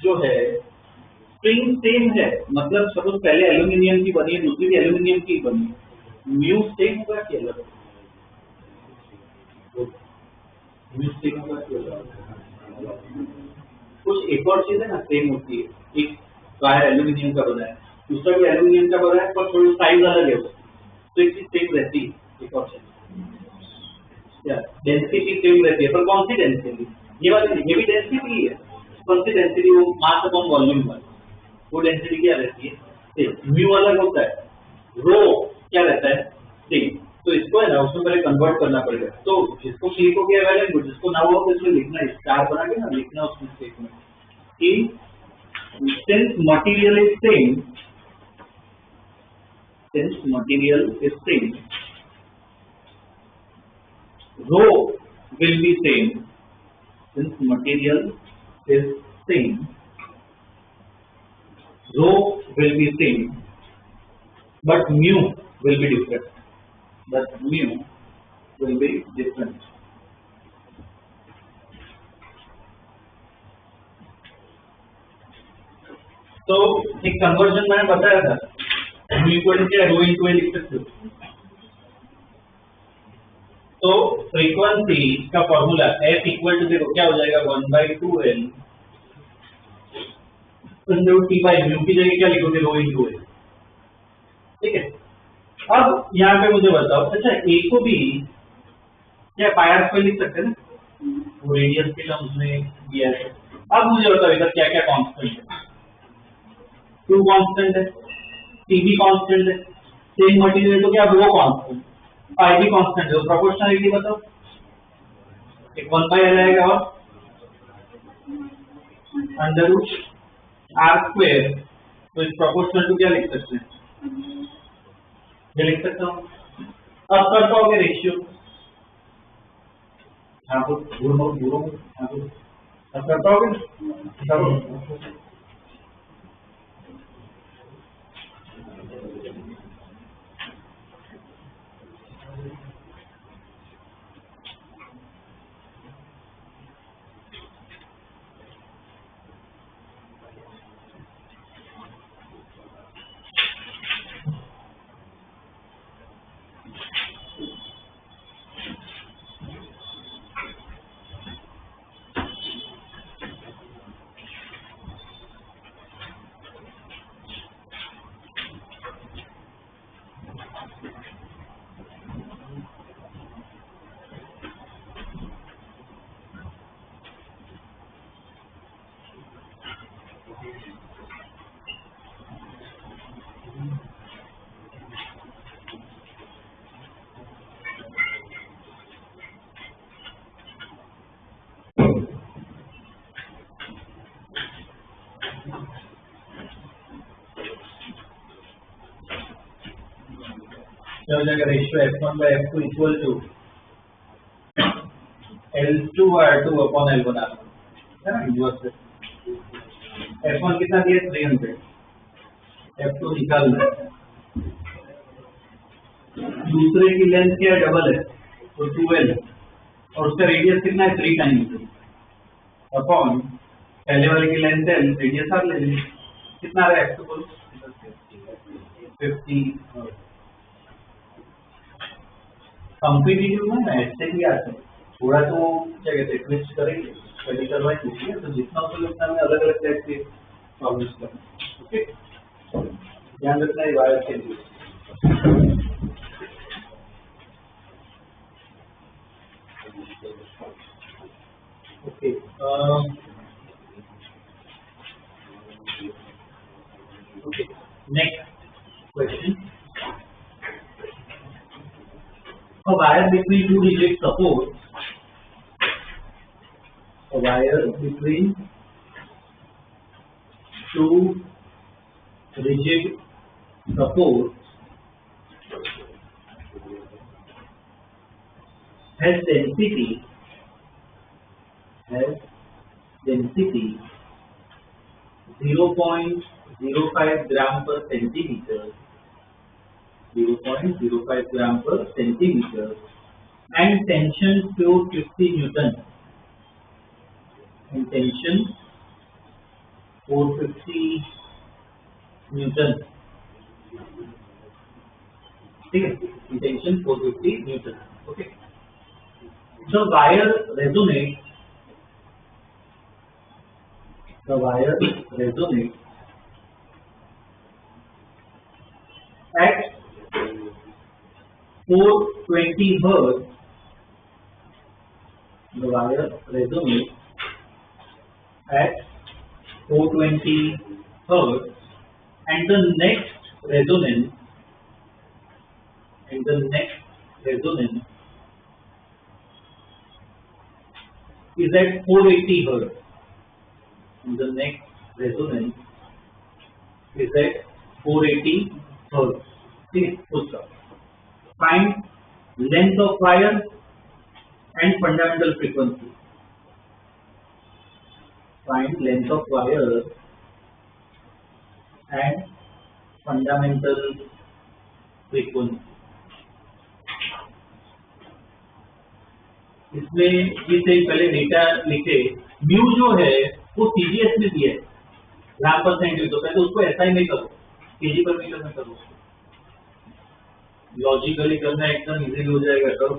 जो है स्प्रिंग सेम है, मतलब सपोज पहले एल्यूमिनियम की बनी है, दूसरी भी एल्यूमिनियम की बनी है, म्यू सेम होगा कि अलग, म्यू सेम होगा कि अलग, कुछ एक और चीज है ना सेम होती है, एक वायर एल्यूमिनियम का बना है, दूसरा भी एल्यूमिनियम का बना है, पर थोड़ी साइज अलग है, तो एक चीज सेम रहती है, एक और चीज डेंसिटी सेम रहती है, पर कौन सी डेंसिटी, ये वाली, ये भी डेंसिटी ही है, कौन सी डेंसिटी, वो मास अपॉन वॉल्यूम पर, वो डेंसिटी क्या रहती है सेम, म्यू अलग होता है, रो क्या रहता है सेम, तो इसको है ना उसमें पहले कन्वर्ट करना पड़ेगा, तो जिसको क्लिक हो गया वेल गुड, जिसको ना हो तो इसमें लिखना है, स्टार बना के ना लिखना उसमें स्टेटमेंट कि since material is same, rho will be same, since material is same, rho will be same, but mu will be different, तो एक कन्वर्जन मैंने बताया था, mu इक्वल क्या है, रो इनटू एल लिख सकते हो, तो फ्रीक्वेंसी का फॉर्मूला f इक्वल टू देखो क्या हो जाएगा 1/2l टी बाई म्यू की जगह क्या लिखोगे, रो इनटू एल, ठीक है। अब यहाँ पे मुझे बताओ, अच्छा ए को भी क्या पायर स्क्वायर लिख सकते हैं ना, वो रेडियस के लिए उसने दिया है, अब मुझे बताओ इधर क्या क्या कांस्टेंट है, Q कांस्टेंट है, T भी कांस्टेंट है, सेम मटेरियल तो क्या रो कांस्टेंट, फाई भी कांस्टेंट है, तो प्रोपोर्शनलिटी बताओ, एक 1/L आएगा और अंडर रूट आर स्क्वायर, तो इस प्रोपोर्शनल टू क्या लिख सकते हैं, ये लिख सकता हूँ। अब कर पाओगे रेशियो, हाँ तो घूरो, हाँ तो अब कर पाओगे तब। क्या हो जाएगा, ratio F1/F2 equal to L2/R2 upon L1/R1, है ना, इनवर्स। F1 कितना दिया, 300, F2 निकालना है, दूसरे की लेंथ क्या है, डबल है, तो 2L, और उसका रेडियस कितना है, 3 टाइम्स, अपॉन पहले वाले की लेंथ L, रेडियस आर ले लेंगे, कितना आ रहा है F2 बोलो, 50। कॉम्पिटिटिव में ऐसे भी आते हैं, थोड़ा तो क्या कहते हैं ट्विस्ट करेंगे, स्टडी करवाएं ठीक है, तो जितना हो सके उतना में अलग अलग टाइप के प्रॉब्लम्स करना, ओके, ध्यान रखना है वायर के लिए। Okay, okay, next question, a wire between two rigid supports, a wire between two rigid supports has density 0.05 gram per centimeter, 0.05 gram per centimeter, and tension pure 50 Newton, and tension 450 Newton, ठीक है, tension 450 Newton, okay. The wire resonates at 420 Hz. The wire resonates at 420 Hz, and the next resonance is at 480 Hz. And the next resonance is at 480 Hz. ठीक, उसका find length of wire and fundamental frequency. Find length of wire and fundamental frequency. इसमें ये से पहले data लिखे, mu जो है वो सीजीएस में दिया है, ग्राम पर सेंटीमीटर, तो पहले उसको ऐसा ही नहीं करो, केजी पर मीटर में करो, लॉजिकली करना एकदम इजीली हो जाएगा। करो,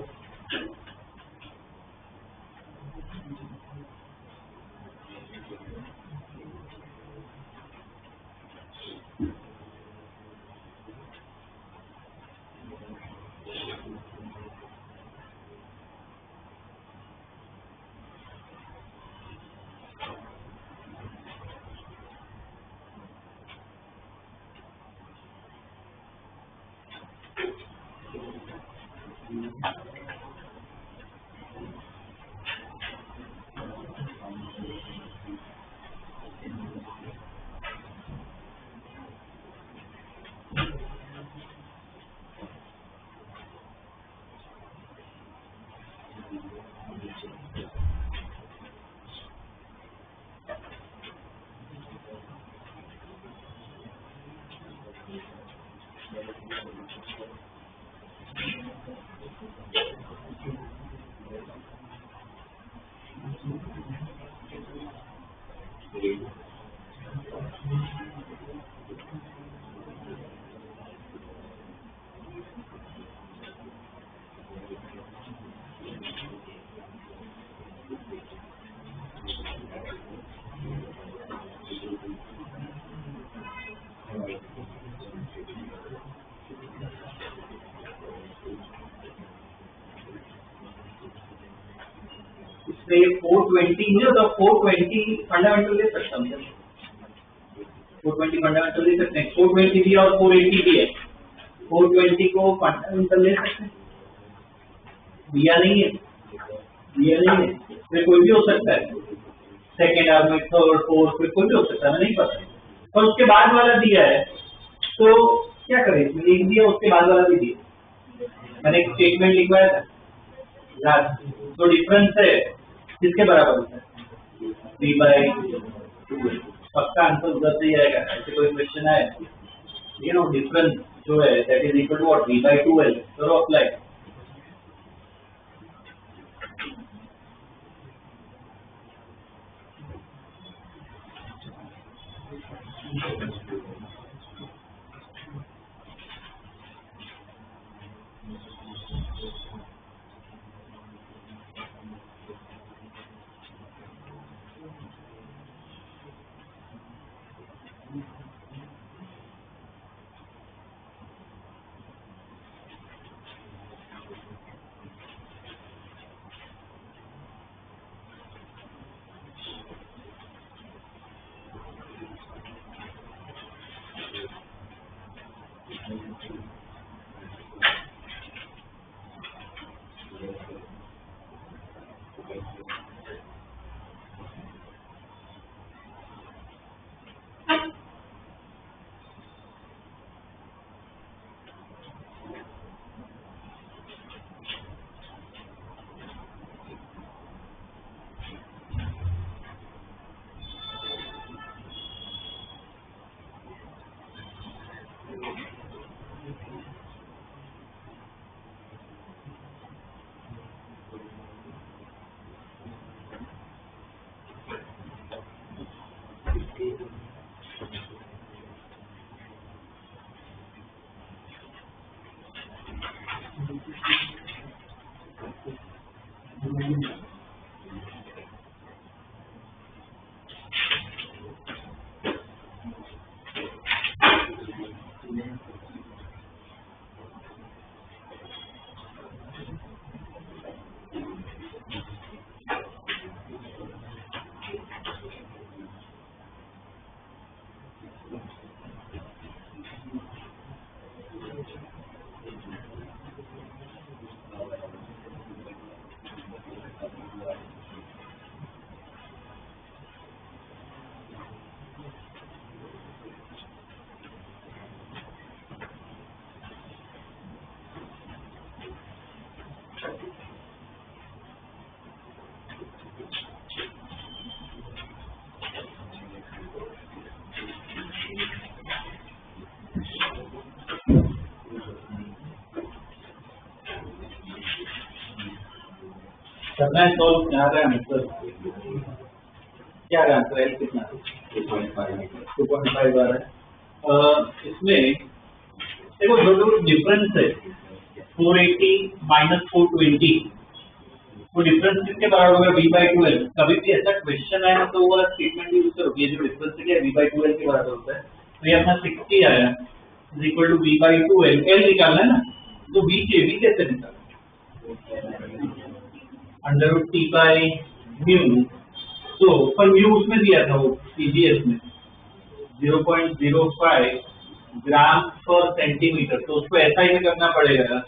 इसमें 420 नहीं होता, 420 फंडामेंटल ले सकता हूँ, 420 फंडामेंटल ले सकते हैं, 420 भी और 480 भी है, 420 को फंडामेंटल ले सकते हैं, दिया नहीं है, फिर कोई भी हो सकता है, सेकेंड आर्म में थर्ड फोर्थ फिर कोई भी हो सकता है, नहीं पता, और उसके बाद वाला दिया है, तो क्या करें, लिख दिया उसके बाद वाला भी दिया, मैंने एक स्टेटमेंट लिखवाया था, तो डिफरेंस है किसके बराबर होता है, V/2, पक्का आंसर उधर से ही आएगा, ऐसे कोई क्वेश्चन है, ये नो डिफरेंस जो है that is equal to what, V/2L, करो अप्लाई, करना है सॉल्व, क्या रहा है आंसर, क्या रहा है आंसर, एल कितना 2.5 आ रहा है, इसमें देखो जो डिफरेंस है 480 माइनस 420, वो डिफरेंस किसके बराबर होगा, V/2L, कभी भी ऐसा क्वेश्चन आया तो वो वाला स्टेटमेंट यूज करो, ये जो डिफरेंस है क्या V/2L के बराबर होता है, तो ये अपना 60 आया is equal to V/2L, L निकालना है ना, तो V कैसे निकालना, √T/μ, तो पर म्यू उसमें दिया था वो CGS में 0.05 ग्राम पर सेंटीमीटर, तो उसको ऐसा ही करना पड़ेगा,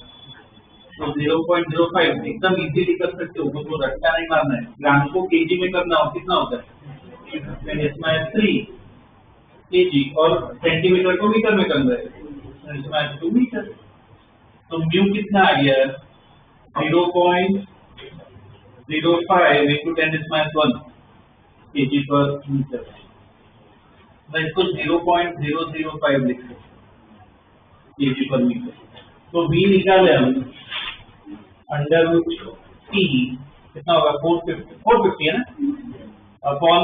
तो 0.05 एकदम इजीली कर सकते हो, तो रट्टा नहीं मारना है, ग्राम को केजी में करना हो कितना होता है, इसमें 3 केजी, और सेंटीमीटर को मीटर में करना है, इसमें 2 मीटर, तो म्यू कितना आ गया 0.05 0.05 into 10 is minus 1 kg per meter. मैं इसको 0.005 लिख सकते kg per meter. तो v निकाले हम अंडर रूट t कितना होगा 450 है ना अपॉन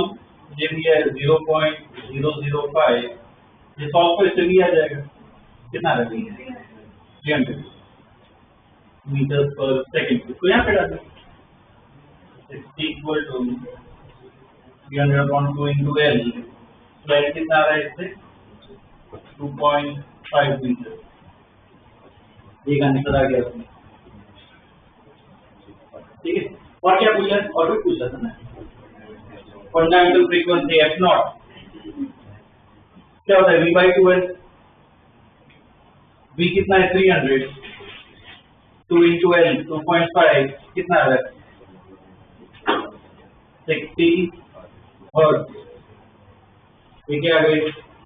ये भी है 0.005 ये सॉल्व को इससे भी आ जाएगा कितना रहेगा 300 मीटर पर सेकंड तो यहाँ पे डाल दें equal to 300 upon 2 into L तो एल कितना आ रहा है इससे 2.5 मीटर एक आंसर आ गया उसमें ठीक है और क्या पूछा और भी पूछा था ना फंडामेंटल फ्रीक्वेंसी एफ नॉट क्या होता है v by 2 है v कितना है 300 2 into L 2.5 कितना है 60 हर्ट्ज ये क्या है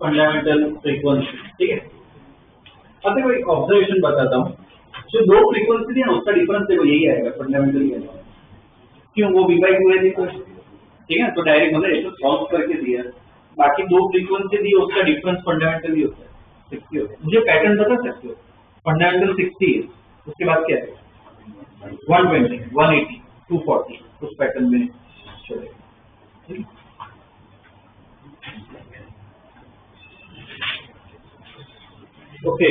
फंडामेंटल फ्रीक्वेंसी ठीक है अब देखो एक ऑब्जर्वेशन बताता हूँ जो दो फ्रीक्वेंसी थी ना उसका डिफरेंस देखो यही आएगा फंडामेंटल ही आएगा क्यों वो v by 2 है देखो ठीक है तो डायरेक्ट मतलब इसको सॉल्व करके दिया बाकी दो फ्रीक्वेंसी दी उसका डिफरेंस फंडामेंटली होता है 60 होता है मुझे पैटर्न बता सकते हो फंडामेंटल 60 है उसके बाद क्या है 120 180 240 उस पैटर्न में चलेगा ओके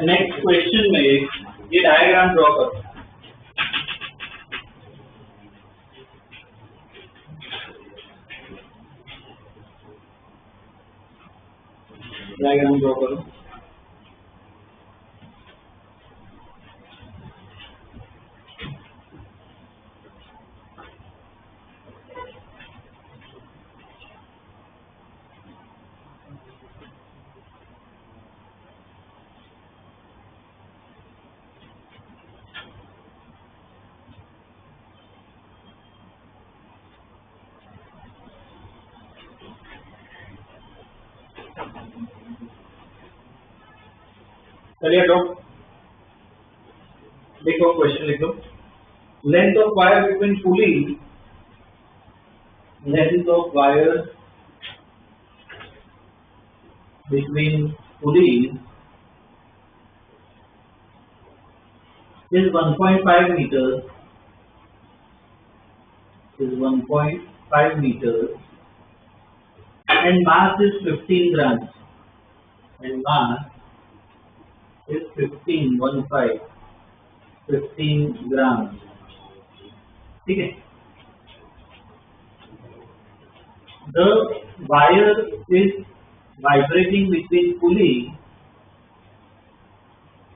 नेक्स्ट क्वेश्चन में ये डायग्राम ड्रॉ करो डायग्राम ड्रॉ करो चलिए डॉट देखो क्वेश्चन लिखो length of wire between pulley length of wire between pulleys is 1.5 meters and mass is 15 grams and mass is 15 grams ठीक है the wire is vibrating between pulley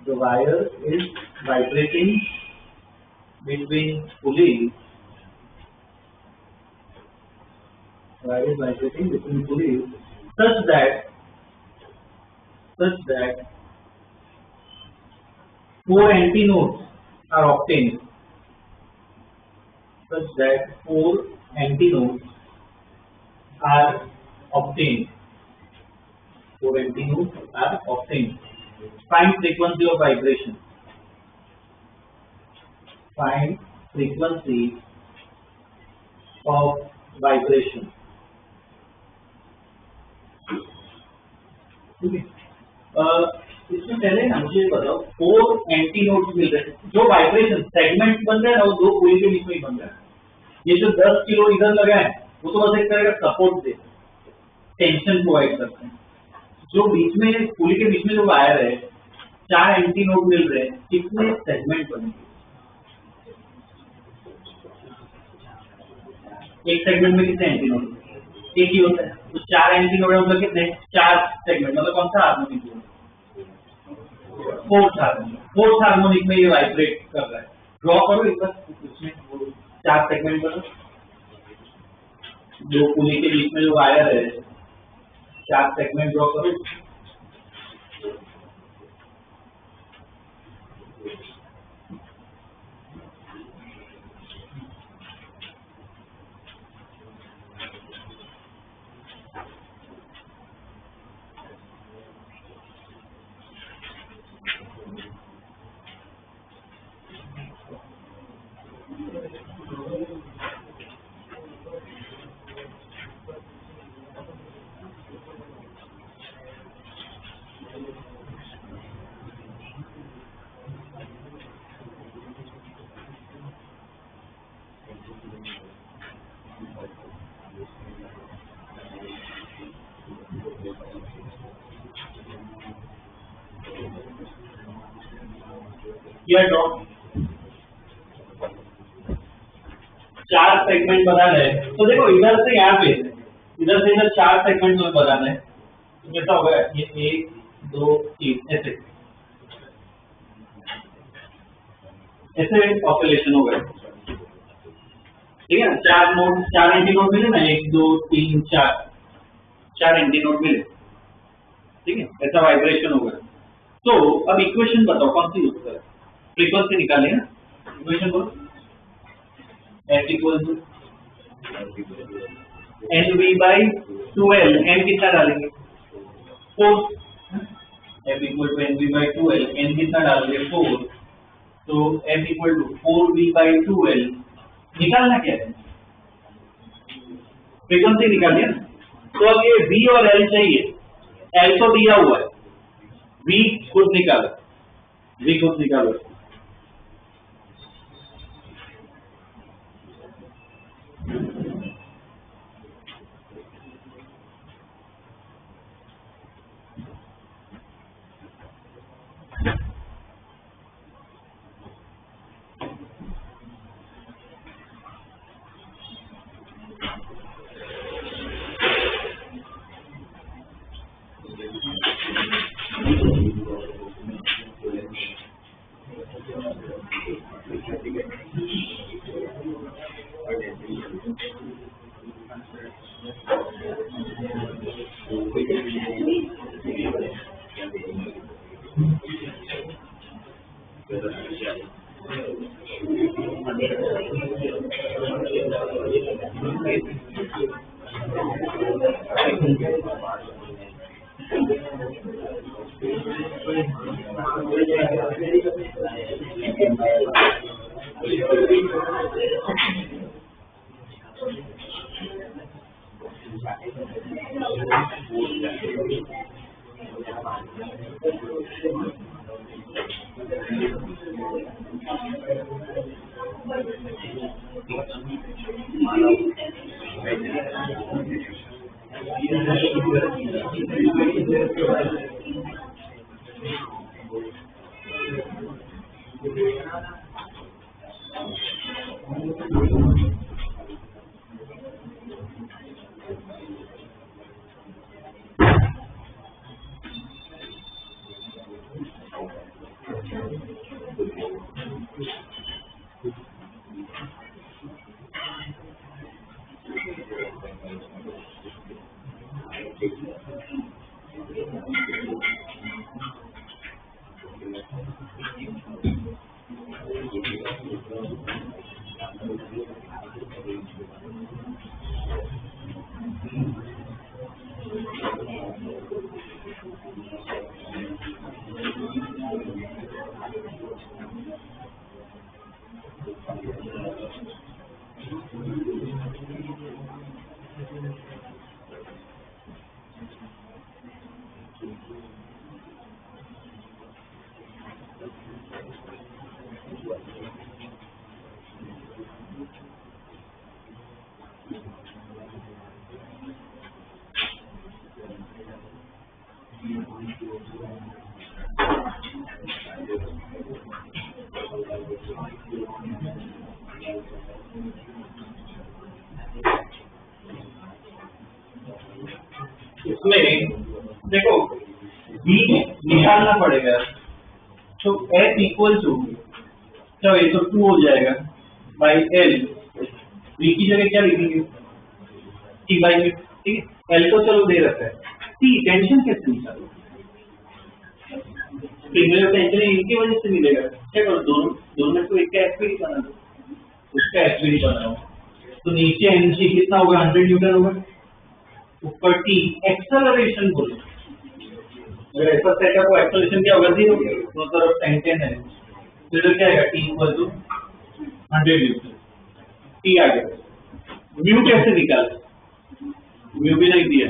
the wire is vibrating between pulleys such that 4 antinodes are obtained find frequency of vibration ठीक है इसमें पहले ना मुझे बताओ 4 antinodes मिल रहे हैं जो वाइब्रेशन सेगमेंट बन रहा है ना वो दो पुली के बीच में ही बन रहा है ये जो 10 किलो इधर लगा है वो तो बस एक तरह का सपोर्ट दे टेंशन प्रोवाइड करते हैं जो बीच में पुली के बीच में जो वायर है 4 एंटीनोड मिल रहे हैं कितने सेगमेंट बनेंगे एक सेगमेंट में कितने एंटीनोड एक ही होता है तो 4 एंटीनोड मतलब कितने 4 सेगमेंट मतलब कौन सा हार्मोनिक फोर्थ हार्मोनिक में ये वाइब्रेट कर रहा है ड्रॉ करो एक बार इसमें 4 सेगमेंट बनो दो पुली के बीच में जो वायर है 4 सेगमेंट ड्रॉ करो किया ड्रॉ। 4 सेगमेंट बनाना है तो देखो इधर से यहाँ पे इधर से इधर 4 सेगमेंट में बनाना है तो कैसा होगा ये 1 2 3 ऐसे ऐसे ऑसिलेशन होगा। ठीक है, 4 एंटी नोड मिले ना 1 2 3 4 एंटी नोड मिले। ठीक है, ऐसा वाइब्रेशन होगा। तो अब इक्वेशन बताओ कौन सी यूज करें, फ्रीक्वेंसी निकालिए ना। इक्वेशन बोलो F equal to NV/2L। n कितना डालेंगे 4, F equal to NV/2L। n कितना डालोगे 4, तो F इक्वल टू 4V/2L। निकालना क्या है, फ्रीक्वेंसी निकालिए ना। तो अब ये V और L चाहिए, L तो दिया हुआ है, V खुद निकालो, V खुद निकालो। इसमें देखो V निकालना पड़ेगा, तो F इक्वल टू तो ये तो 2 हो जाएगा बाई L। V की जगह क्या लिखेंगे T/V। ठीक है, L को चलो दे रखा है, T टेंशन कैसे निकालो, टेंशन इनकी वजह से मिलेगा। क्या करो दोनों में से एक का एफपीडी बना दो, उसका एफपीडी बनाओ, तो नीचे एनर्जी कितना होगा 100 न्यूटन होगा, ऊपर T एक्सेलरेशन बोलो। अगर ऐसा सेटअप को एक्सेलरेशन क्या होगा 0, दोनों तरफ 10 है, तो क्या आएगा T equal to 100 newton. T आ गया। म्यू कैसे निकाले, म्यू भी नहीं दिया,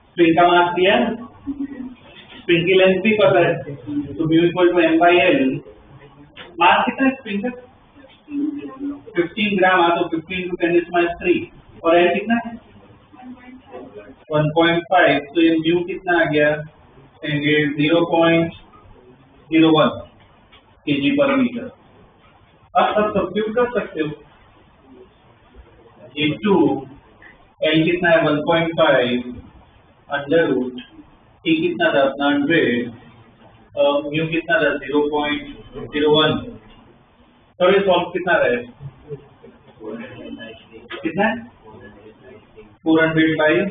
स्प्रिंग का मास दिया, स्प्रिंग की लेंथ भी पता है, तो म्यू इक्वल टू m/l। मास कितना है स्प्रिंग का 15 ग्राम, तो 15 × 10⁻³ और एल कितना है 1.5, तो ये म्यू कितना आ गया 0.5 0.01 kg per मीटर। अब सब सब्स्टिट्यूट कर सकते हो, इंटू एल कितना है 1.5 अंडर रूट टी कितना था अपना 100 म्यू कितना था 0.01 थोड़े सॉल्व कितना रहे कितना 400/3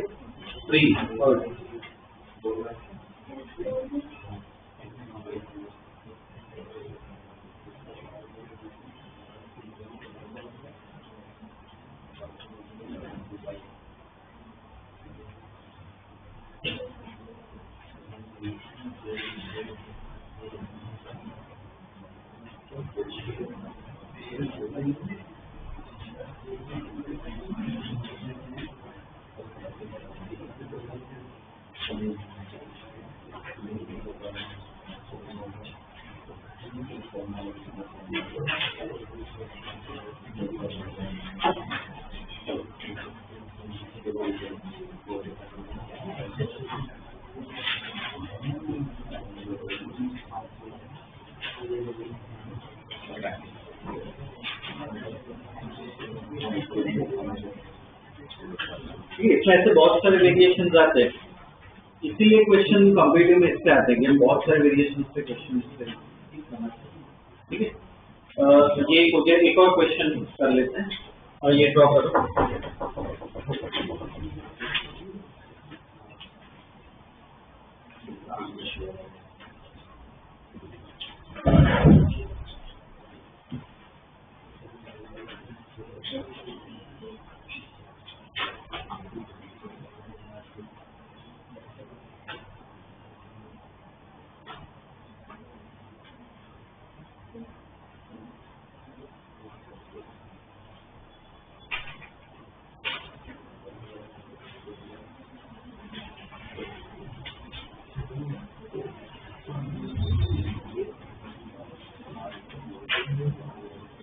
ऐसे बहुत सारे वेरिएशन आते हैं, इसीलिए क्वेश्चन कॉम्पिटिटिव में इससे आते हैं कि हम बहुत सारे वेरिएशन पे क्वेश्चन ठीक है। ये हो गया, एक और क्वेश्चन कर लेते हैं और ये ड्रॉ करो।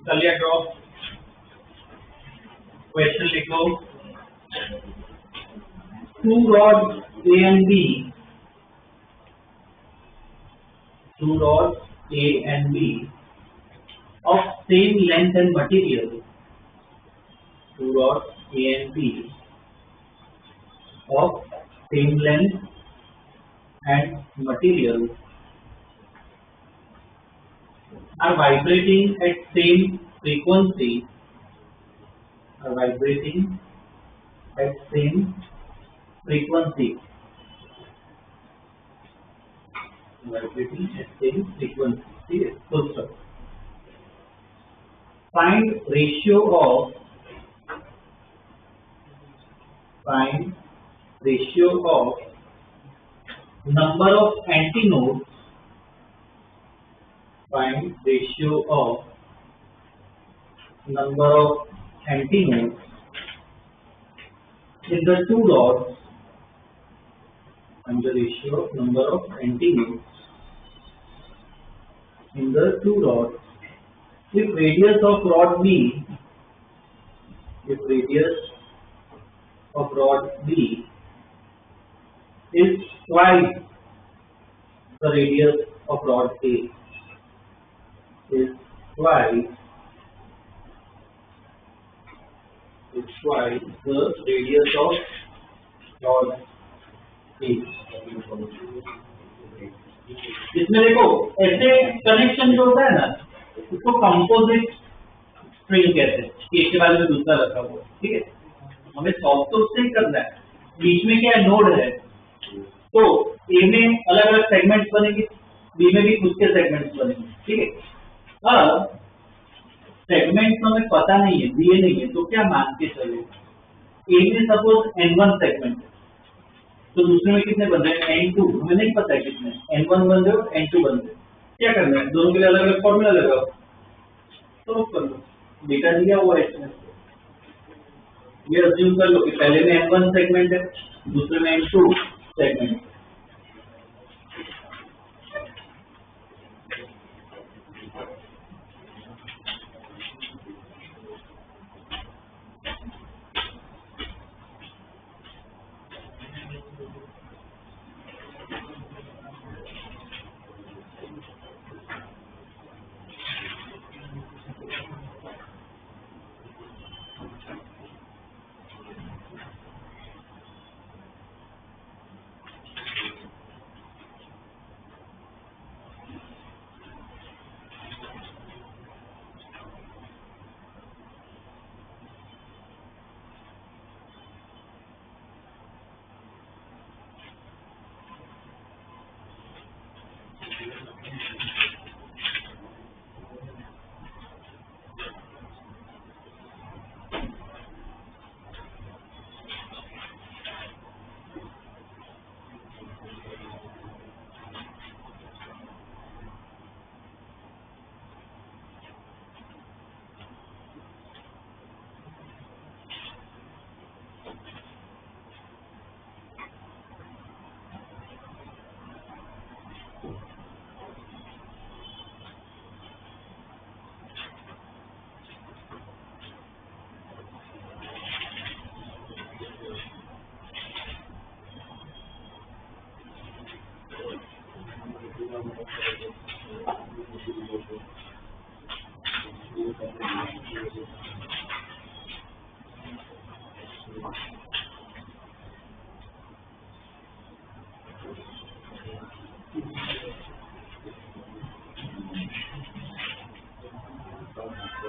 चलिए ड्रॉ क्वेश्चन लिखो, 2 rods A and B, 2 rods A and B of same length and material, 2 rods A and B of same length and material are vibrating at same frequency, are vibrating at same frequency, vibrating at same frequency. ठीक है, तो sir find ratio of number of antinodes, find ratio of number of antinodes in the 2 rods, and the ratio of number of antinodes in the 2 rods if radius of rod B, if radius of rod B is twice the radius of rod A, is twice the radius of rod A. इसमें देखो ऐसे connection जो होता है ना, उसको composite string कहते हैं, एक के बाद में दूसरा रखा हुआ, ठीक है। हमें सॉल्व तो उससे ही करना है, बीच में क्या नोड है, तो ए में अलग अलग सेगमेंट्स बनेंगे, बी में भी खुद के सेगमेंट्स बनेंगे, ठीक है। अब सेगमेंट्स हमें पता नहीं है, दिए नहीं है, तो क्या मान के चले, ए में सपोज N1 सेगमेंट है, तो दूसरे में कितने बन रहे हैं N2, हमें नहीं पता है कितने, N1 बन रहे हो N2 बन रहे, क्या करना है, दोनों के लिए अलग अलग फॉर्मूला लगाओ, तो कर लो, डेटा दिया हुआ है इसमें, ये अज्यूम कर लो कि पहले में N1 सेगमेंट है, दूसरे में N2 सेगमेंट है।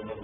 1:2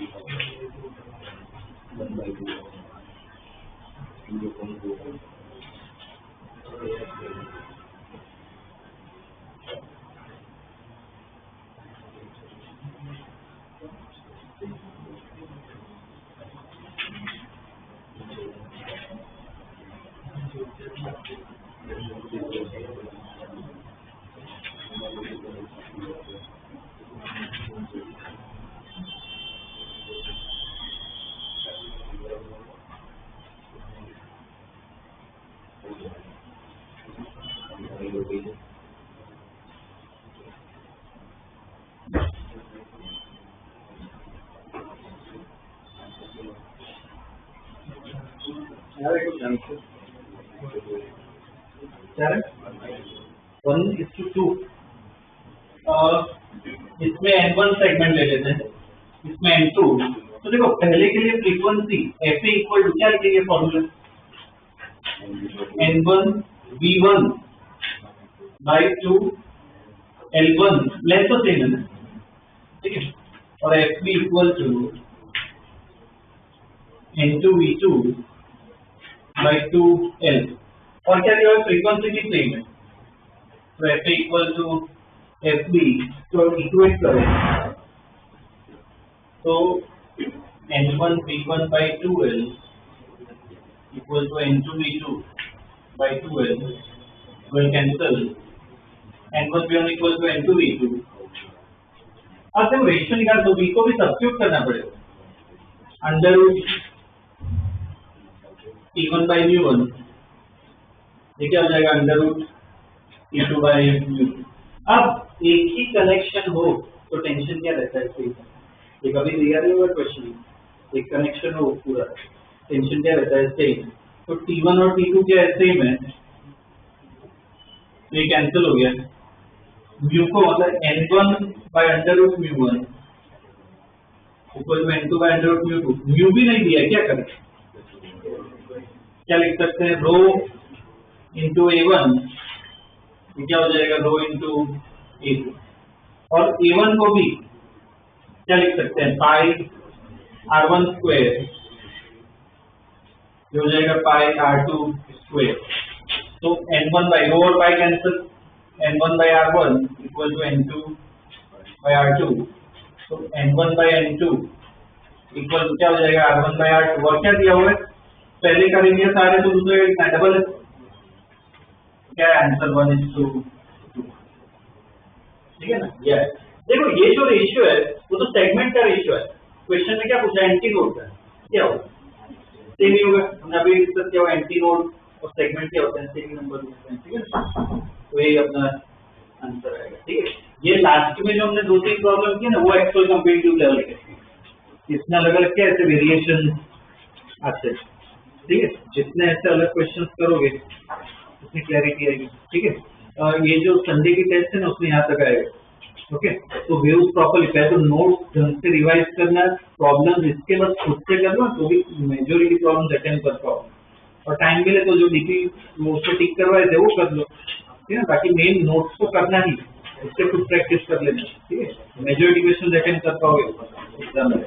इसमें N1 सेगमेंट ले लेते हैं, इसमें N2। तो देखो पहले के लिए फ्रीक्वेंसी FA इक्वल टू क्या लिखेंगे formula, N1 V1 by 2 L1 length तो सेम है ना, ठीक है, और FB equal to N2 V2 by 2 L, और क्या दिया है फ्रीक्वेंसी भी सेम है, तो FA इक्वल टू FB, तो इक्वेट करें तो N1 V1 by 2L equal to N2 V2 by 2L, will cancel, N1 V1 equal to N2 V2। अब जब रेशियो निकाल तो V को भी सब्स्टिट्यूट करना पड़ेगा, अंडर रूट T1 बाई म्यू1, ये क्या हो जाएगा under root T2 by mu. अब एक ही कनेक्शन हो तो टेंशन क्या रहता है, ये कभी दिया नहीं होगा क्वेश्चन, एक कनेक्शन हो पूरा, टेंशन क्या रहता है सेम, तो T1 और T2 क्या है सेम है, तो ये कैंसिल हो गया, म्यू को मतलब N1 by under root mu one equal to N2 by under root mu two, mu भी नहीं दिया, क्या करें, क्या लिख सकते हैं रो इंटू A1, क्या हो जाएगा रो इंटू A2, और A1 को भी क्या लिख सकते हैं पाई R1 स्क्वायर, ये हो जाएगा पाई R2 स्क्वायर, तो N1 बाई रो और pi cancel, N1 by R1 equal to N2 by R2, तो N1 by N2 equal to क्या हो जाएगा R1 बाई R2, और क्या दिया हुआ है पहले का रेडियस R है तो दूसरे का डबल है, क्या आंसर 1:2, ठीक है ना। यह देखो ये जो रेशियो है वो तो सेगमेंट का रेशियो है, क्वेश्चन में क्या पूछा एंटी नोड का, क्या होगा सेम ही होगा, हमने अभी डिस्कस किया एंटी नोड और सेगमेंट क्या होता है सेम नंबर होते हैं, ठीक है, तो यही अपना आंसर आएगा, ठीक है। ये लास्ट में जो हमने 2-3 प्रॉब्लम की ना वो एक्चुअल कंपेटिटिव लेवल के, इसमें अलग अलग क्या ऐसे वेरिएशन आते हैं, ठीक है, जितने ऐसे अलग क्वेश्चंस करोगे उतनी क्लैरिटी आएगी, ठीक है। ये जो संडे की टेस्ट है ना उसमें यहाँ तक आएगा, ओके, तो व्यूज प्रॉपर्ली पहले तो नोट्स ढंग से रिवाइज करना, प्रॉब्लम्स इसके बाद खुद से करना, तो भी मेजॉरिटी प्रॉब्लम्स अटेंड कर पाओ, और टाइम मिले तो जो डीपी वो उसको टिक करवाए थे वो कर लो, ठीक है, बाकी मेन नोट्स को करना ही, उससे कुछ प्रैक्टिस कर लेना, ठीक है, मेजॉरिटी क्वेश्चन अटेंड कर पाओगे एग्जाम में।